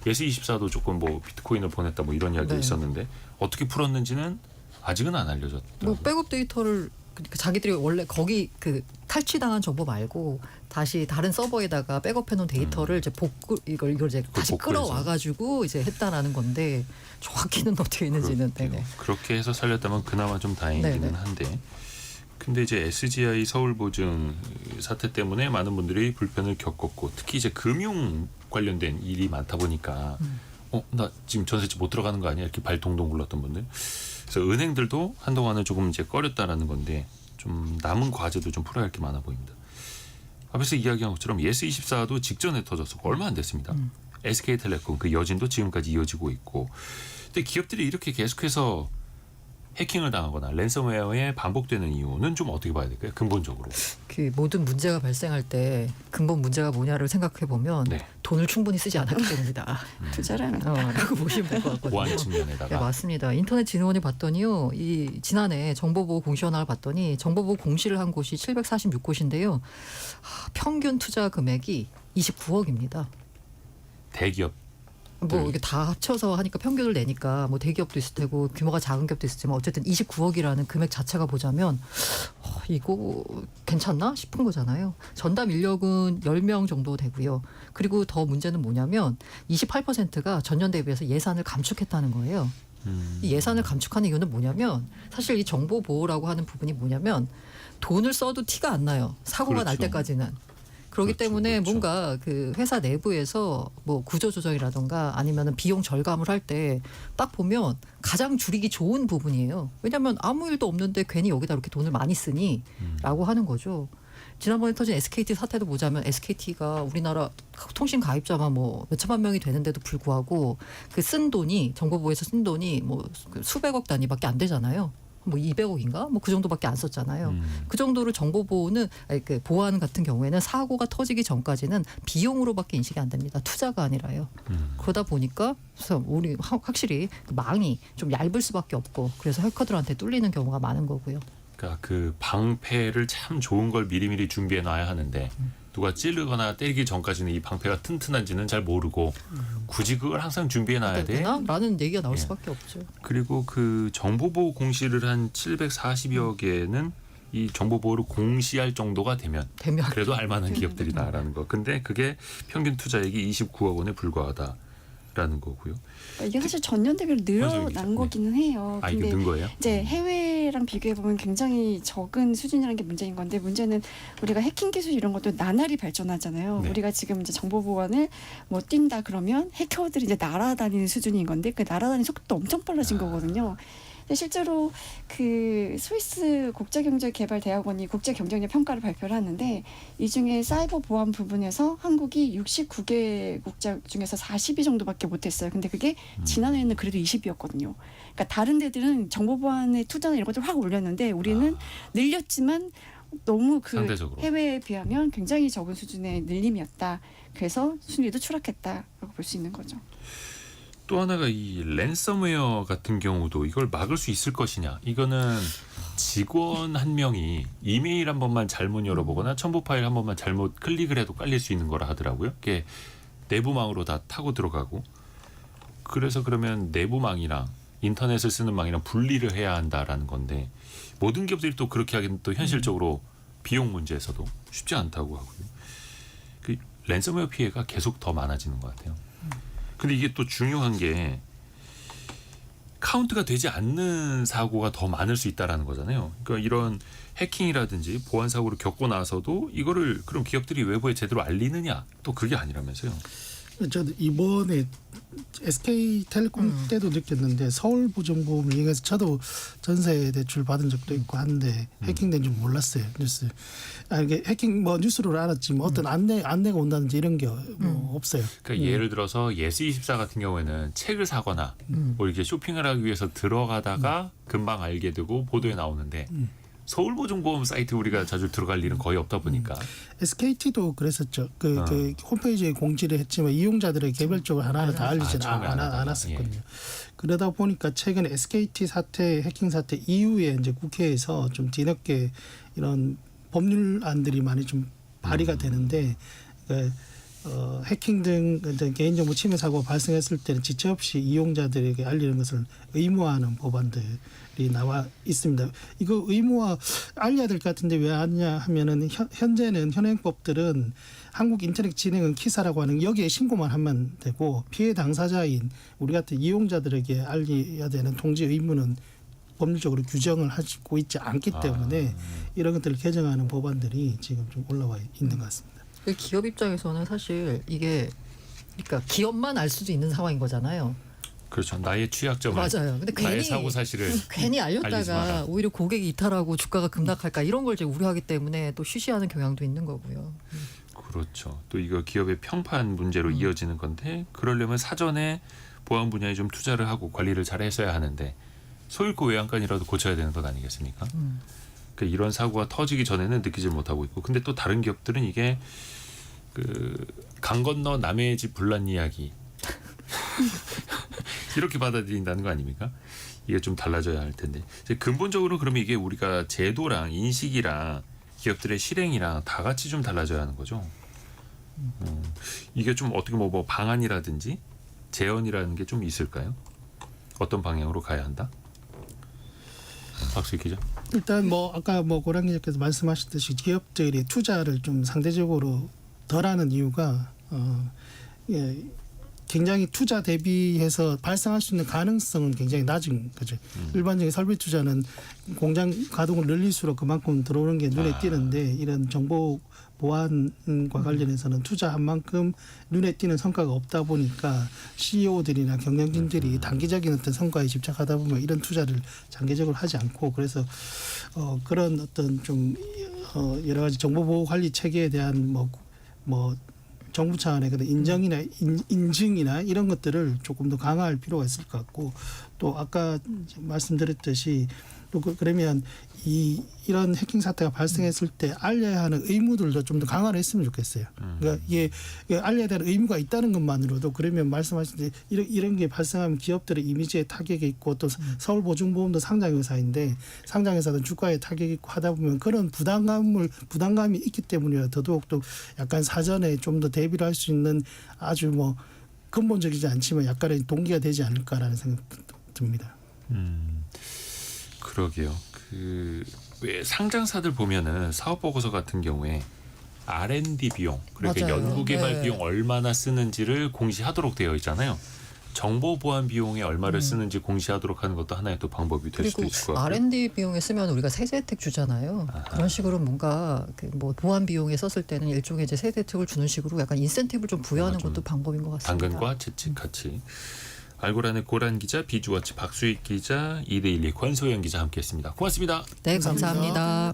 예스24도 조금 뭐 비트코인을 보냈다 뭐 이런 이야기가 네. 있었는데 어떻게 풀었는지는 아직은 안 알려졌더라고요. 뭐 백업 데이터를 그러니까 자기들이 원래 거기 그 탈취당한 정보 말고 다시 다른 서버에다가 백업해놓은 데이터를 이제 이걸 이제 다시 복구해서. 끌어와가지고 이제 했다라는 건데 정확히는 어떻게 있는지는 네네. 그렇게 해서 살렸다면 그나마 좀 다행이기는 네네. 한데 근데 이제 SGI 서울보증 사태 때문에 많은 분들이 불편을 겪었고 특히 이제 금융 관련된 일이 많다 보니까 나 지금 전세집 못 들어가는 거 아니야 이렇게 발 동동 굴렀던 분들 그래서 은행들도 한동안은 조금 이제 꺼렸다라는 건데 좀 남은 과제도 좀 풀어야 할 게 많아 보입니다. 앞에서 이야기한 것처럼 예스24도 직전에 터졌고 얼마 안 됐습니다. SK텔레콤 그 여진도 지금까지 이어지고 있고 근데 기업들이 이렇게 계속해서 해킹을 당하거나 랜섬웨어에 반복되는 이유는 좀 어떻게 봐야 될까요? 근본적으로. 그 모든 문제가 발생할 때 근본 문제가 뭐냐를 생각해 보면 네. 돈을 충분히 쓰지 않았기 때문이다. 투자를 안 라고 보시면 될 것 같거든요. 보안 측면에다가. 네, 맞습니다. 인터넷진흥원이 봤더니요. 이 지난해 정보보호공시원학을 봤더니 정보보호 공시를 한 곳이 746곳인데요. 평균 투자 금액이 29억입니다. 대기업. 뭐 이게 다 합쳐서 하니까 평균을 내니까 뭐 대기업도 있을 테고 규모가 작은 기업도 있었지만 어쨌든 29억이라는 금액 자체가 보자면 이거 괜찮나 싶은 거잖아요. 전담 인력은 10명 정도 되고요. 그리고 더 문제는 뭐냐면 28%가 전년 대비해서 예산을 감축했다는 거예요. 이 예산을 감축하는 이유는 뭐냐면 사실 이 정보 보호라고 하는 부분이 뭐냐면 돈을 써도 티가 안 나요. 사고가 날 그렇죠. 때까지는. 그렇기 그렇죠, 때문에 그렇죠. 뭔가 그 회사 내부에서 뭐 구조 조정이라던가 아니면은 비용 절감을 할 때 딱 보면 가장 줄이기 좋은 부분이에요. 왜냐하면 아무 일도 없는데 괜히 여기다 이렇게 돈을 많이 쓰니라고 하는 거죠. 지난번에 터진 SKT 사태도 보자면 SKT가 우리나라 통신 가입자가 뭐 몇천만 명이 되는데도 불구하고 그 쓴 돈이 정보부에서 쓴 돈이 뭐 수백억 단위밖에 안 되잖아요. 뭐 200억인가? 뭐 그 정도밖에 안 썼잖아요. 그 정도로 정보보호는 그 보안 같은 경우에는 사고가 터지기 전까지는 비용으로밖에 인식이 안 됩니다. 투자가 아니라요. 그러다 보니까 그래서 우리 확실히 망이 좀 얇을 수밖에 없고 그래서 해커들한테 뚫리는 경우가 많은 거고요. 그러니까 그 방패를 참 좋은 걸 미리미리 준비해 놔야 하는데 누가 찌르거나 때리기 전까지는 이 방패가 튼튼한지는 잘 모르고 굳이 그걸 항상 준비해 놔야 돼. 라는 얘기가 나올 예. 수밖에 없죠. 그리고 그 정보보호 공시를 한 740여 개는 이 정보보호를 공시할 정도가 되면 그래도 알만한 기업들이다라는 거. 근데 그게 평균 투자액이 29억 원에 불과하다라는 거고요. 이게 사실 전년 대비로 늘어난 네. 거기는 해요. 아, 이게 근데 는 거예요? 이제 해외랑 비교해 보면 굉장히 적은 수준이라는 게 문제인 건데 문제는 우리가 해킹 기술 이런 것도 나날이 발전하잖아요. 네. 우리가 지금 이제 정보 보안을 뭐 뛴다 그러면 해커들이 이제 날아다니는 수준인 건데 그 날아다니는 속도도 엄청 빨라진 거거든요. 근데 실제로 그 스위스 국제경제개발대학원이 국제경쟁력 평가를 발표를 하는데 이 중에 사이버 보안 부분에서 한국이 69개 국자 중에서 40위 정도밖에 못했어요. 근데 그게 지난해에는 그래도 20위였거든요. 그러니까 다른 데들은 정보 보안의 투자나 이런 것들 확 올렸는데 우리는 늘렸지만 너무 그 상대적으로. 해외에 비하면 굉장히 적은 수준의 늘림이었다. 그래서 순위도 추락했다라고 볼 수 있는 거죠. 또 하나가 이 랜섬웨어 같은 경우도 이걸 막을 수 있을 것이냐. 이거는 직원 한 명이 이메일 한 번만 잘못 열어보거나 첨부 파일 한 번만 잘못 클릭을 해도 깔릴 수 있는 거라 하더라고요. 그게 내부망으로 다 타고 들어가고. 그래서 그러면 내부망이랑 인터넷을 쓰는 망이랑 분리를 해야 한다라는 건데 모든 기업들이 또 그렇게 하기는 또 현실적으로 비용 문제에서도 쉽지 않다고 하고요. 그 랜섬웨어 피해가 계속 더 많아지는 것 같아요. 근데 이게 또 중요한 게 카운트가 되지 않는 사고가 더 많을 수 있다라는 거잖아요. 그러니까 이런 해킹이라든지 보안 사고를 겪고 나서도 이거를 그럼 기업들이 외부에 제대로 알리느냐? 또 그게 아니라면서요. 저도 이번에 SK텔레콤 때도 느꼈는데 서울부정보험을 이용해서 저도 전세 대출 받은 적도 있고 한데 해킹된 줄 몰랐어요. 뉴스. 이게 해킹 뭐 뉴스로 알았지 뭐 어떤 안내가 온다든지 이런 게 뭐 없어요. 그러니까 예를 들어서 예스24 같은 경우에는 책을 사거나 뭐 이렇게 쇼핑을 하기 위해서 들어가다가 금방 알게 되고 보도에 나오는데 서울보증보험 사이트 우리가 자주 들어갈 일은 거의 없다 보니까 SKT도 그랬었죠. 그 홈페이지에 공지를 했지만 이용자들에게 개별적으로 하나하나 다 알리지는 처음에 안 하다가, 않았었거든요. 그러다 보니까 최근에 SKT 사태, 해킹 사태 이후에 이제 국회에서 좀 뒤늦게 이런 법률안들이 많이 좀 발의가 되는데 해킹 등 개인정보 침해 사고가 발생했을 때는 지체 없이 이용자들에게 알리는 것을 의무화하는 법안들이 나와 있습니다. 이거 의무화 알려야 될 것 같은데 왜 하냐 하면은 현재는 현행법들은 한국인터넷진흥은 키사라고 하는 여기에 신고만 하면 되고 피해 당사자인 우리 같은 이용자들에게 알려야 되는 통지 의무는 법률적으로 규정을 하고 있지 않기 때문에 이런 것들을 개정하는 법안들이 지금 좀 올라와 있는 것 같습니다. 기업 입장에서는 사실 이게 그러니까 기업만 알 수도 있는 상황인 거잖아요. 그렇죠. 나의 취약점을 맞아요. 근데 나의 괜히 사고 사실을 괜히 알리지 마라. 알렸다가 오히려 고객이 이탈하고 주가가 급락할까 이런 걸 이제 우려하기 때문에 또 쉬쉬하는 경향도 있는 거고요. 그렇죠. 또 이거 기업의 평판 문제로 이어지는 건데 그러려면 사전에 보안 분야에 좀 투자를 하고 관리를 잘 했어야 하는데 소잃고 외양간이라도 고쳐야 되는 것 아니겠습니까? 그러니까 이런 사고가 터지기 전에는 느끼질 못하고 있고 근데 또 다른 기업들은 이게 그 강 건너 남의 집 불난 이야기 이렇게 받아들인다는 거 아닙니까? 이게 좀 달라져야 할 텐데 이제 근본적으로 그러면 이게 우리가 제도랑 인식이랑 기업들의 실행이랑 다 같이 좀 달라져야 하는 거죠. 이게 좀 어떻게 뭐 방안이라든지 제언이라는 게 좀 있을까요? 어떤 방향으로 가야 한다? 박수익 기자. 일단 뭐 아까 뭐 고랑 기자께서 말씀하셨듯이 기업들이 투자를 좀 상대적으로 덜하는 이유가 굉장히 투자 대비해서 발생할 수 있는 가능성은 굉장히 낮은 거죠. 일반적인 설비 투자는 공장 가동을 늘릴수록 그만큼 들어오는 게 눈에 띄는데 이런 정보 보안과 관련해서는 투자한 만큼 눈에 띄는 성과가 없다 보니까 CEO들이나 경영진들이 단기적인 어떤 성과에 집착하다 보면 이런 투자를 장기적으로 하지 않고 그래서 그런 어떤 좀 여러 가지 정보보호 관리 체계에 대한 뭐 정부 차원의 그런 인정이나 인증이나 이런 것들을 조금 더 강화할 필요가 있을 것 같고 또 아까 말씀드렸듯이 또 그러면 이런 해킹 사태가 발생했을 때 알려야 하는 의무들도 좀 더 강화를 했으면 좋겠어요. 그러니까 이게 알려야 되는 의무가 있다는 것만으로도 그러면 말씀하신 대 이런 게 발생하면 기업들의 이미지에 타격이 있고 또 서울보증보험도 상장회사인데 상장회사든 주가에 타격이 있고 하다 보면 그런 부담감이 있기 때문에 더더욱 또 약간 사전에 좀 더 대비를 할 수 있는 아주 뭐 근본적이지 않지만 약간의 동기가 되지 않을까라는 생각도 듭니다. 그러게요. 왜 상장사들 보면은 사업 보고서 같은 경우에 R&D 비용, 그러니까 맞아요. 연구개발 네. 비용 얼마나 쓰는지를 공시하도록 되어 있잖아요. 정보 보안 비용에 얼마를 쓰는지 공시하도록 하는 것도 하나의 또 방법이 될 수도 그리고 있을 것 같고요. R&D 비용에 쓰면 우리가 세제 혜택 주잖아요. 그런 식으로 뭔가 뭐 보안 비용에 썼을 때는 일종의 이제 세제 혜택을 주는 식으로 약간 인센티브를 좀 부여하는 좀 것도 방법인 것 같습니다. 당근과 채찍 같이. 알고란의 고란 기자, 비주워치 박수익 기자, 이데일리 권소영 기자 함께했습니다. 고맙습니다. 네, 감사합니다. 감사합니다.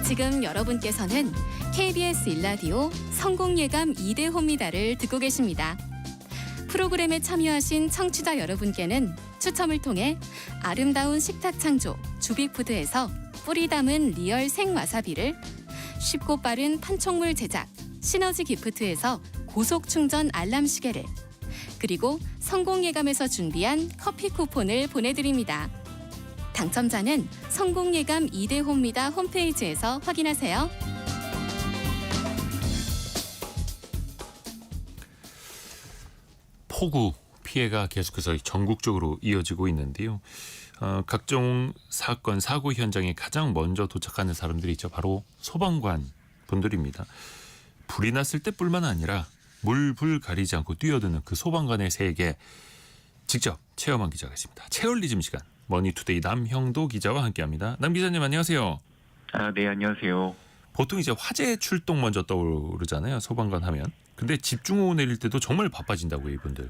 지금 여러분께서는 KBS 일라디오 성공예감 2대 홈미다를 듣고 계십니다. 프로그램에 참여하신 청취자 여러분께는 추첨을 통해 아름다운 식탁 창조 주빅푸드에서 뿌리 담은 리얼 생와사비를, 쉽고 빠른 판촉물 제작 시너지 기프트에서 고속 충전 알람 시계를, 그리고 성공예감에서 준비한 커피 쿠폰을 보내드립니다. 당첨자는 성공예감 2대 홈미다 홈페이지에서 확인하세요. 폭우 피해가 계속해서 전국적으로 이어지고 있는데요. 각종 사건, 사고 현장에 가장 먼저 도착하는 사람들이 있죠. 바로 소방관 분들입니다. 불이 났을 때뿐만 아니라 물불 가리지 않고 뛰어드는 그 소방관의 세계 직접 체험한 기자가 있습니다. 체얼리즘 시간 머니투데이 남형도 기자와 함께합니다. 남 기자님 안녕하세요. 네, 안녕하세요. 보통 이제 화재 출동 먼저 떠오르잖아요. 소방관 하면. 근데 집중호우 내릴 때도 정말 바빠진다고요, 이분들.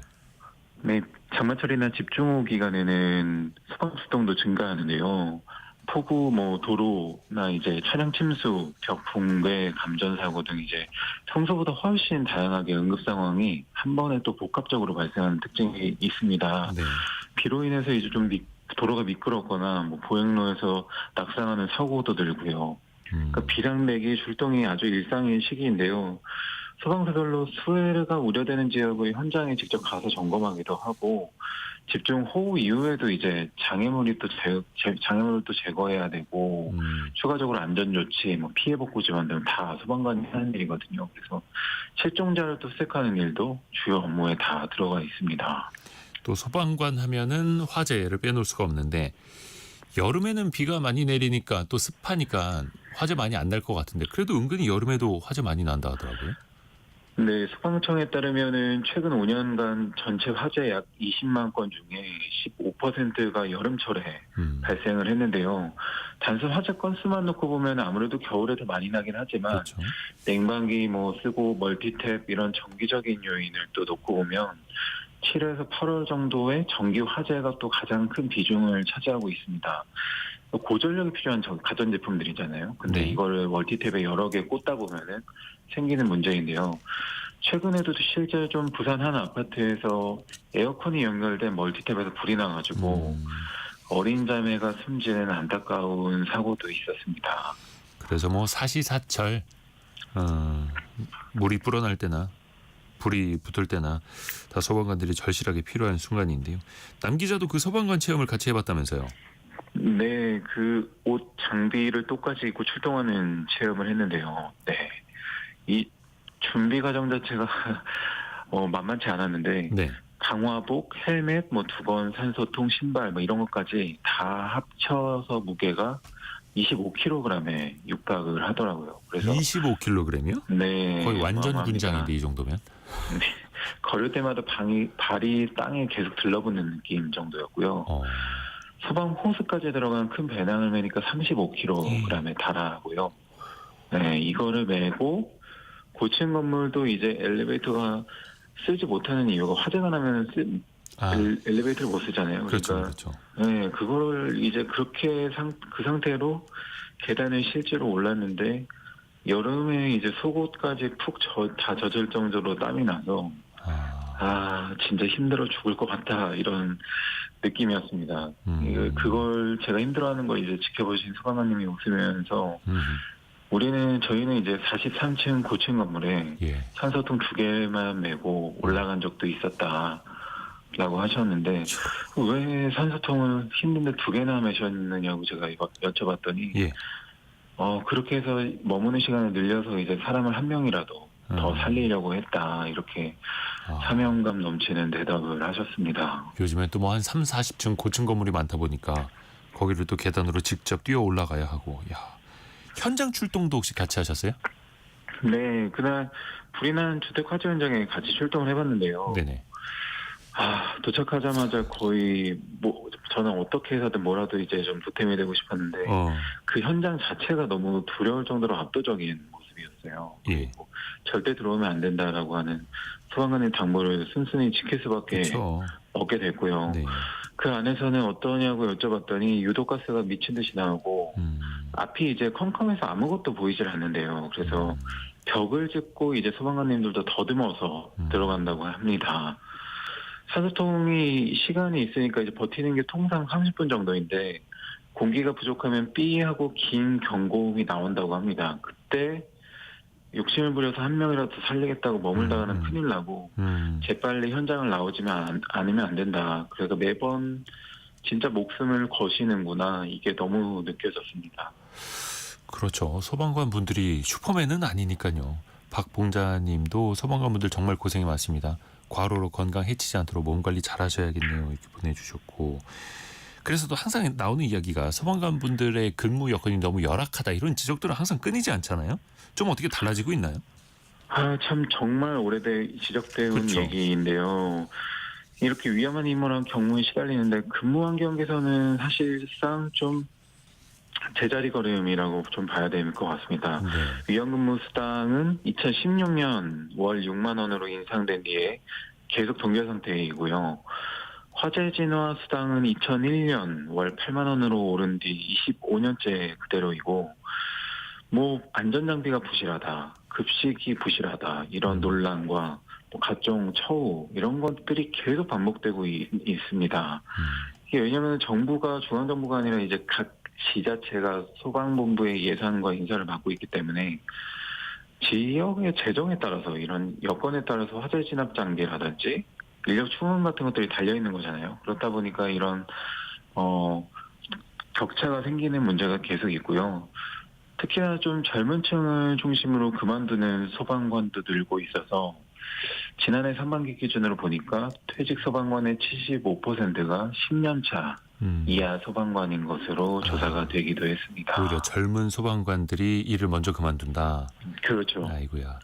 네, 장마철이나 집중호우 기간에는 소방 출동도 증가하는데요. 폭우, 도로나 이제 차량 침수, 벽 붕괴, 감전 사고 등 이제 평소보다 훨씬 다양하게 응급 상황이 한 번에 또 복합적으로 발생하는 특징이 있습니다. 네. 비로 인해서 이제 좀 도로가 미끄럽거나 보행로에서 낙상하는 사고도 늘고요. 그러니까 비량내기 출동이 아주 일상인 시기인데요. 소방서별로 수해가 우려되는 지역의 현장에 직접 가서 점검하기도 하고 집중 호우 이후에도 이제 장애물을 또 제거해야 되고 추가적으로 안전 조치, 피해 복구 지원 등 다 소방관이 하는 일이거든요. 그래서 실종자를 또 수색하는 일도 주요 업무에 다 들어가 있습니다. 또 소방관 하면은 화재를 빼놓을 수가 없는데 여름에는 비가 많이 내리니까 또 습하니까 화재 많이 안 날 것 같은데 그래도 은근히 여름에도 화재 많이 난다 하더라고요. 네, 소방청에 따르면은 최근 5년간 전체 화재 약 20만 건 중에 15%가 여름철에 발생을 했는데요. 단순 화재 건수만 놓고 보면 아무래도 겨울에 더 많이 나긴 하지만 그렇죠. 냉방기 쓰고 멀티탭 이런 정기적인 요인을 또 놓고 보면 7에서 8월 정도의 정기 화재가 또 가장 큰 비중을 차지하고 있습니다. 고전력이 필요한 가전제품들이잖아요. 근데 네. 이거를 멀티탭에 여러 개 꽂다 보면은 생기는 문제인데요. 최근에도 실제 좀 부산 한 아파트에서 에어컨이 연결된 멀티탭에서 불이 나가지고 어린 자매가 숨지는 안타까운 사고도 있었습니다. 그래서 사시사철 물이 불어날 때나 불이 붙을 때나 다 소방관들이 절실하게 필요한 순간인데요. 남 기자도 그 소방관 체험을 같이 해봤다면서요? 네, 그 옷 장비를 똑같이 입고 출동하는 체험을 했는데요. 네, 이 준비 과정 자체가 만만치 않았는데 네. 강화복, 헬멧, 뭐 두건 산소통, 신발 뭐 이런 것까지 다 합쳐서 무게가 25kg에 육박을 하더라고요. 그래서 25kg이요? 네, 거의 완전 어마어마합니다. 군장인데 이 정도면. 네, 걸을 때마다 발이 땅에 계속 들러붙는 느낌 정도였고요. 소방 호스까지 들어간 큰 배낭을 메니까 35kg에 달하고요. 네, 이거를 메고 고층 건물도 이제 엘리베이터가 쓰지 못하는 이유가 화재가 나면 엘리베이터를 못 쓰잖아요. 그렇죠, 그러니까 그렇죠. 네, 그걸 이제 그렇게 그 상태로 계단을 실제로 올랐는데 여름에 이제 속옷까지 다 젖을 정도로 땀이 나서 진짜 힘들어 죽을 것 같다 이런 느낌이었습니다. 그걸 제가 힘들어하는 걸 이제 지켜보신 소방관님이 웃으면서 저희는 이제 43층 고층 건물에 예. 산소통 2개만 메고 올라간 적도 있었다라고 하셨는데 왜 산소통을 힘든데 2개나 메셨느냐고 제가 여쭤봤더니 예. 그렇게 해서 머무는 시간을 늘려서 이제 사람을 한 명이라도 더 살리려고 했다 이렇게 사명감 넘치는 대답을 하셨습니다. 요즘에 또 뭐 한 3, 40층 고층 건물이 많다 보니까 거기를 또 계단으로 직접 뛰어 올라가야 하고. 야. 현장 출동도 혹시 같이 하셨어요? 네, 그날 불이 난 주택 화재 현장에 같이 출동을 해봤는데요. 네네. 도착하자마자 거의 저는 어떻게 해서든 뭐라도 이제 좀 보탬이 되고 싶었는데 그 현장 자체가 너무 두려울 정도로 압도적인 모습이었어요. 예. 그리고 절대 들어오면 안 된다라고 하는 소방관의 당부를 순순히 지킬 수밖에 그렇죠. 없게 됐고요. 네. 그 안에서는 어떠냐고 여쭤봤더니 유독가스가 미친 듯이 나오고 앞이 이제 컴컴해서 아무것도 보이질 않는데요. 그래서 벽을 짚고 이제 소방관님들도 더듬어서 들어간다고 합니다. 산소통이 시간이 있으니까 이제 버티는 게 통상 30분 정도인데 공기가 부족하면 삐하고 긴 경고음이 나온다고 합니다. 그때 욕심을 부려서 한 명이라도 살리겠다고 머물다가는 큰일 나고 재빨리 현장을 나오지만 않으면 안 된다. 그래서 매번 진짜 목숨을 거시는구나 이게 너무 느껴졌습니다. 그렇죠. 소방관 분들이 슈퍼맨은 아니니까요. 박봉자님도 소방관 분들 정말 고생이 많습니다. 과로로 건강 해치지 않도록 몸 관리 잘 하셔야겠네요. 이렇게 보내주셨고. 그래서도 항상 나오는 이야기가 소방관 분들의 근무 여건이 너무 열악하다 이런 지적들은 항상 끊이지 않잖아요. 좀 어떻게 달라지고 있나요? 참 정말 지적되어 온 그렇죠. 얘기인데요. 이렇게 위험한 임무랑 경무에 시달리는데 근무 환경에서는 사실상 좀 제자리 걸음이라고 좀 봐야 될 것 같습니다. 네. 위험근무 수당은 2016년 월 6만 원으로 인상된 뒤에 계속 동결 상태이고요. 화재 진화 수당은 2001년 월 8만 원으로 오른 뒤 25년째 그대로이고 안전장비가 부실하다, 급식이 부실하다 이런 논란과 각종 처우 이런 것들이 계속 반복되고 있습니다. 이게 왜냐하면 정부가 중앙정부가 아니라 이제 각 지자체가 소방본부의 예산과 인사를 맡고 있기 때문에 지역의 재정에 따라서 이런 여건에 따라서 화재 진압 장비라든지 인력 충원 같은 것들이 달려 있는 거잖아요. 그렇다 보니까 이런 격차가 생기는 문제가 계속 있고요. 특히나 좀 젊은 층을 중심으로 그만두는 소방관도 늘고 있어서 지난해 상반기 기준으로 보니까 퇴직 소방관의 75%가 10년 차 이하 소방관인 것으로 조사가 되기도 했습니다. 오히려 젊은 소방관들이 일을 먼저 그만둔다. 그렇죠. 아이고야.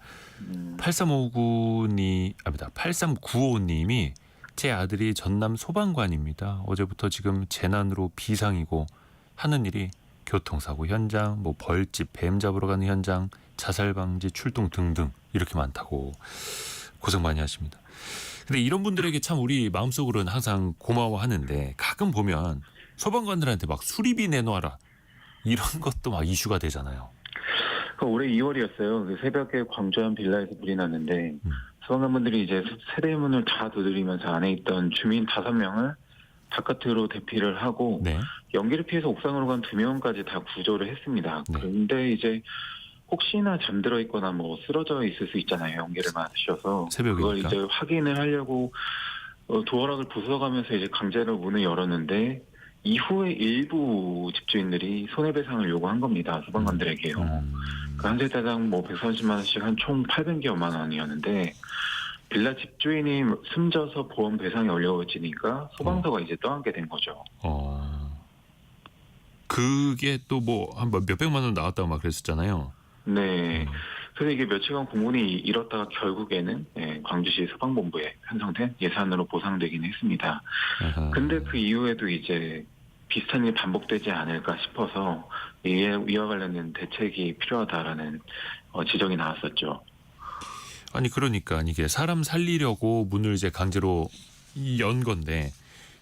8395님이 제 아들이 전남 소방관입니다. 어제부터 지금 재난으로 비상이고 하는 일이 교통사고 현장, 벌집, 뱀 잡으러 가는 현장, 자살 방지 출동 등등 이렇게 많다고 고생 많이 하십니다. 근데 이런 분들에게 참 우리 마음속으로는 항상 고마워하는데 가끔 보면 소방관들한테 막 수리비 내놓아라 이런 것도 막 이슈가 되잖아요. 올해 2월이었어요. 새벽에 광주 한 빌라에서 불이 났는데 소방관분들이 이제 세대문을 다 두드리면서 안에 있던 주민 5명을 바깥으로 대피를 하고 네. 연기를 피해서 옥상으로 간 2명까지 다 구조를 했습니다. 네. 그런데 이제 혹시나 잠들어 있거나 쓰러져 있을 수 있잖아요. 연기를 맞으셔서 새벽이니까. 그걸 이제 확인을 하려고 도어락을 부숴가면서 이제 강제로 문을 열었는데 이후에 일부 집주인들이 손해배상을 요구한 겁니다. 소방관들에게요. 그 한 세대당 130만 원씩 한 총 800여만 원이었는데 빌라 집주인이 숨져서 보험 배상이 어려워지니까 소방서가 이제 떠안게 된 거죠. 그게 또 뭐 한 몇백만 원 나왔다고 막 그랬었잖아요. 네. 그래서 이게 며칠간 공문이 이렇다가 결국에는 광주시 소방본부에 편성된 예산으로 보상되긴 했습니다. 아하. 근데 그 이후에도 이제 비슷한 일이 반복되지 않을까 싶어서 이와 관련된 대책이 필요하다라는 지적이 나왔었죠. 아니 그러니까 이게 사람 살리려고 문을 이제 강제로 연 건데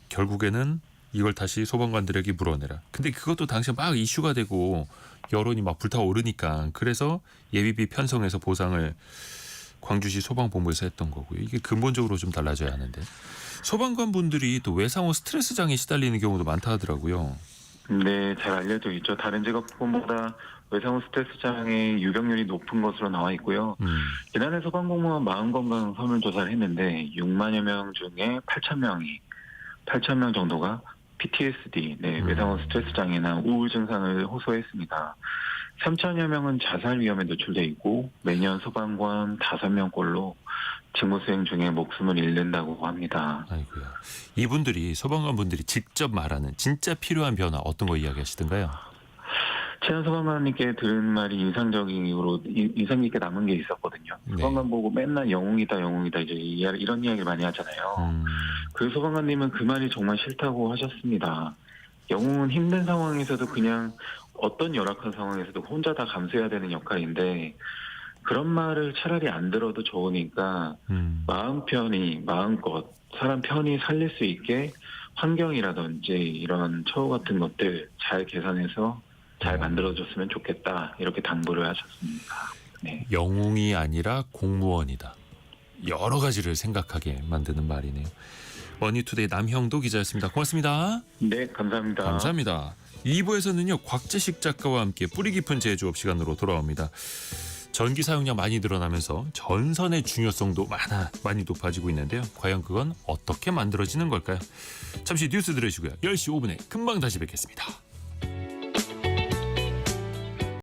결국에는 이걸 다시 소방관들에게 물어내라. 근데 그것도 당시에 막 이슈가 되고 여론이 막 불타오르니까 그래서 예비비 편성해서 보상을 광주시 소방본부에서 했던 거고요. 이게 근본적으로 좀 달라져야 하는데 소방관 분들이 또 외상후 스트레스장애 시달리는 경우도 많다 하더라고요. 네, 잘 알려져 있죠. 다른 직업군보다 외상후 스트레스 장애 유병률이 높은 것으로 나와 있고요. 지난해 소방공무원 마음건강 설문조사를 했는데 6만여 명 중에 8천 명 정도가 PTSD, 외상후 스트레스 장애나 우울 증상을 호소했습니다. 3천여 명은 자살 위험에 노출돼 있고 매년 소방관 5명꼴로 직무 수행 중에 목숨을 잃는다고 합니다. 아이고야. 이분들이 소방관 분들이 직접 말하는 진짜 필요한 변화 어떤 거 이야기하시던가요? 최현 소방관님께 들은 말이 인상 깊게 남은 게 있었거든요. 네. 소방관 보고 맨날 영웅이다 이제 이런 이야기를 많이 하잖아요. 그 소방관님은 그 말이 정말 싫다고 하셨습니다. 영웅은 힘든 상황에서도 그냥 어떤 열악한 상황에서도 혼자 다 감수해야 되는 역할인데 그런 말을 차라리 안 들어도 좋으니까 마음 편히 마음껏 사람 편히 살릴 수 있게 환경이라든지 이런 처우 같은 것들 잘 계산해서 잘 만들어줬으면 좋겠다 이렇게 당부를 하셨습니다. 네. 영웅이 아니라 공무원이다. 여러 가지를 생각하게 만드는 말이네요. 머니투데이 남형도 기자였습니다. 고맙습니다. 네, 감사합니다. 감사합니다. 2부에서는요. 곽재식 작가와 함께 뿌리 깊은 제조업 시간으로 돌아옵니다. 전기 사용량 많이 늘어나면서 전선의 중요성도 많이 높아지고 있는데요. 과연 그건 어떻게 만들어지는 걸까요? 잠시 뉴스 들으시고요. 10시 5분에 금방 다시 뵙겠습니다.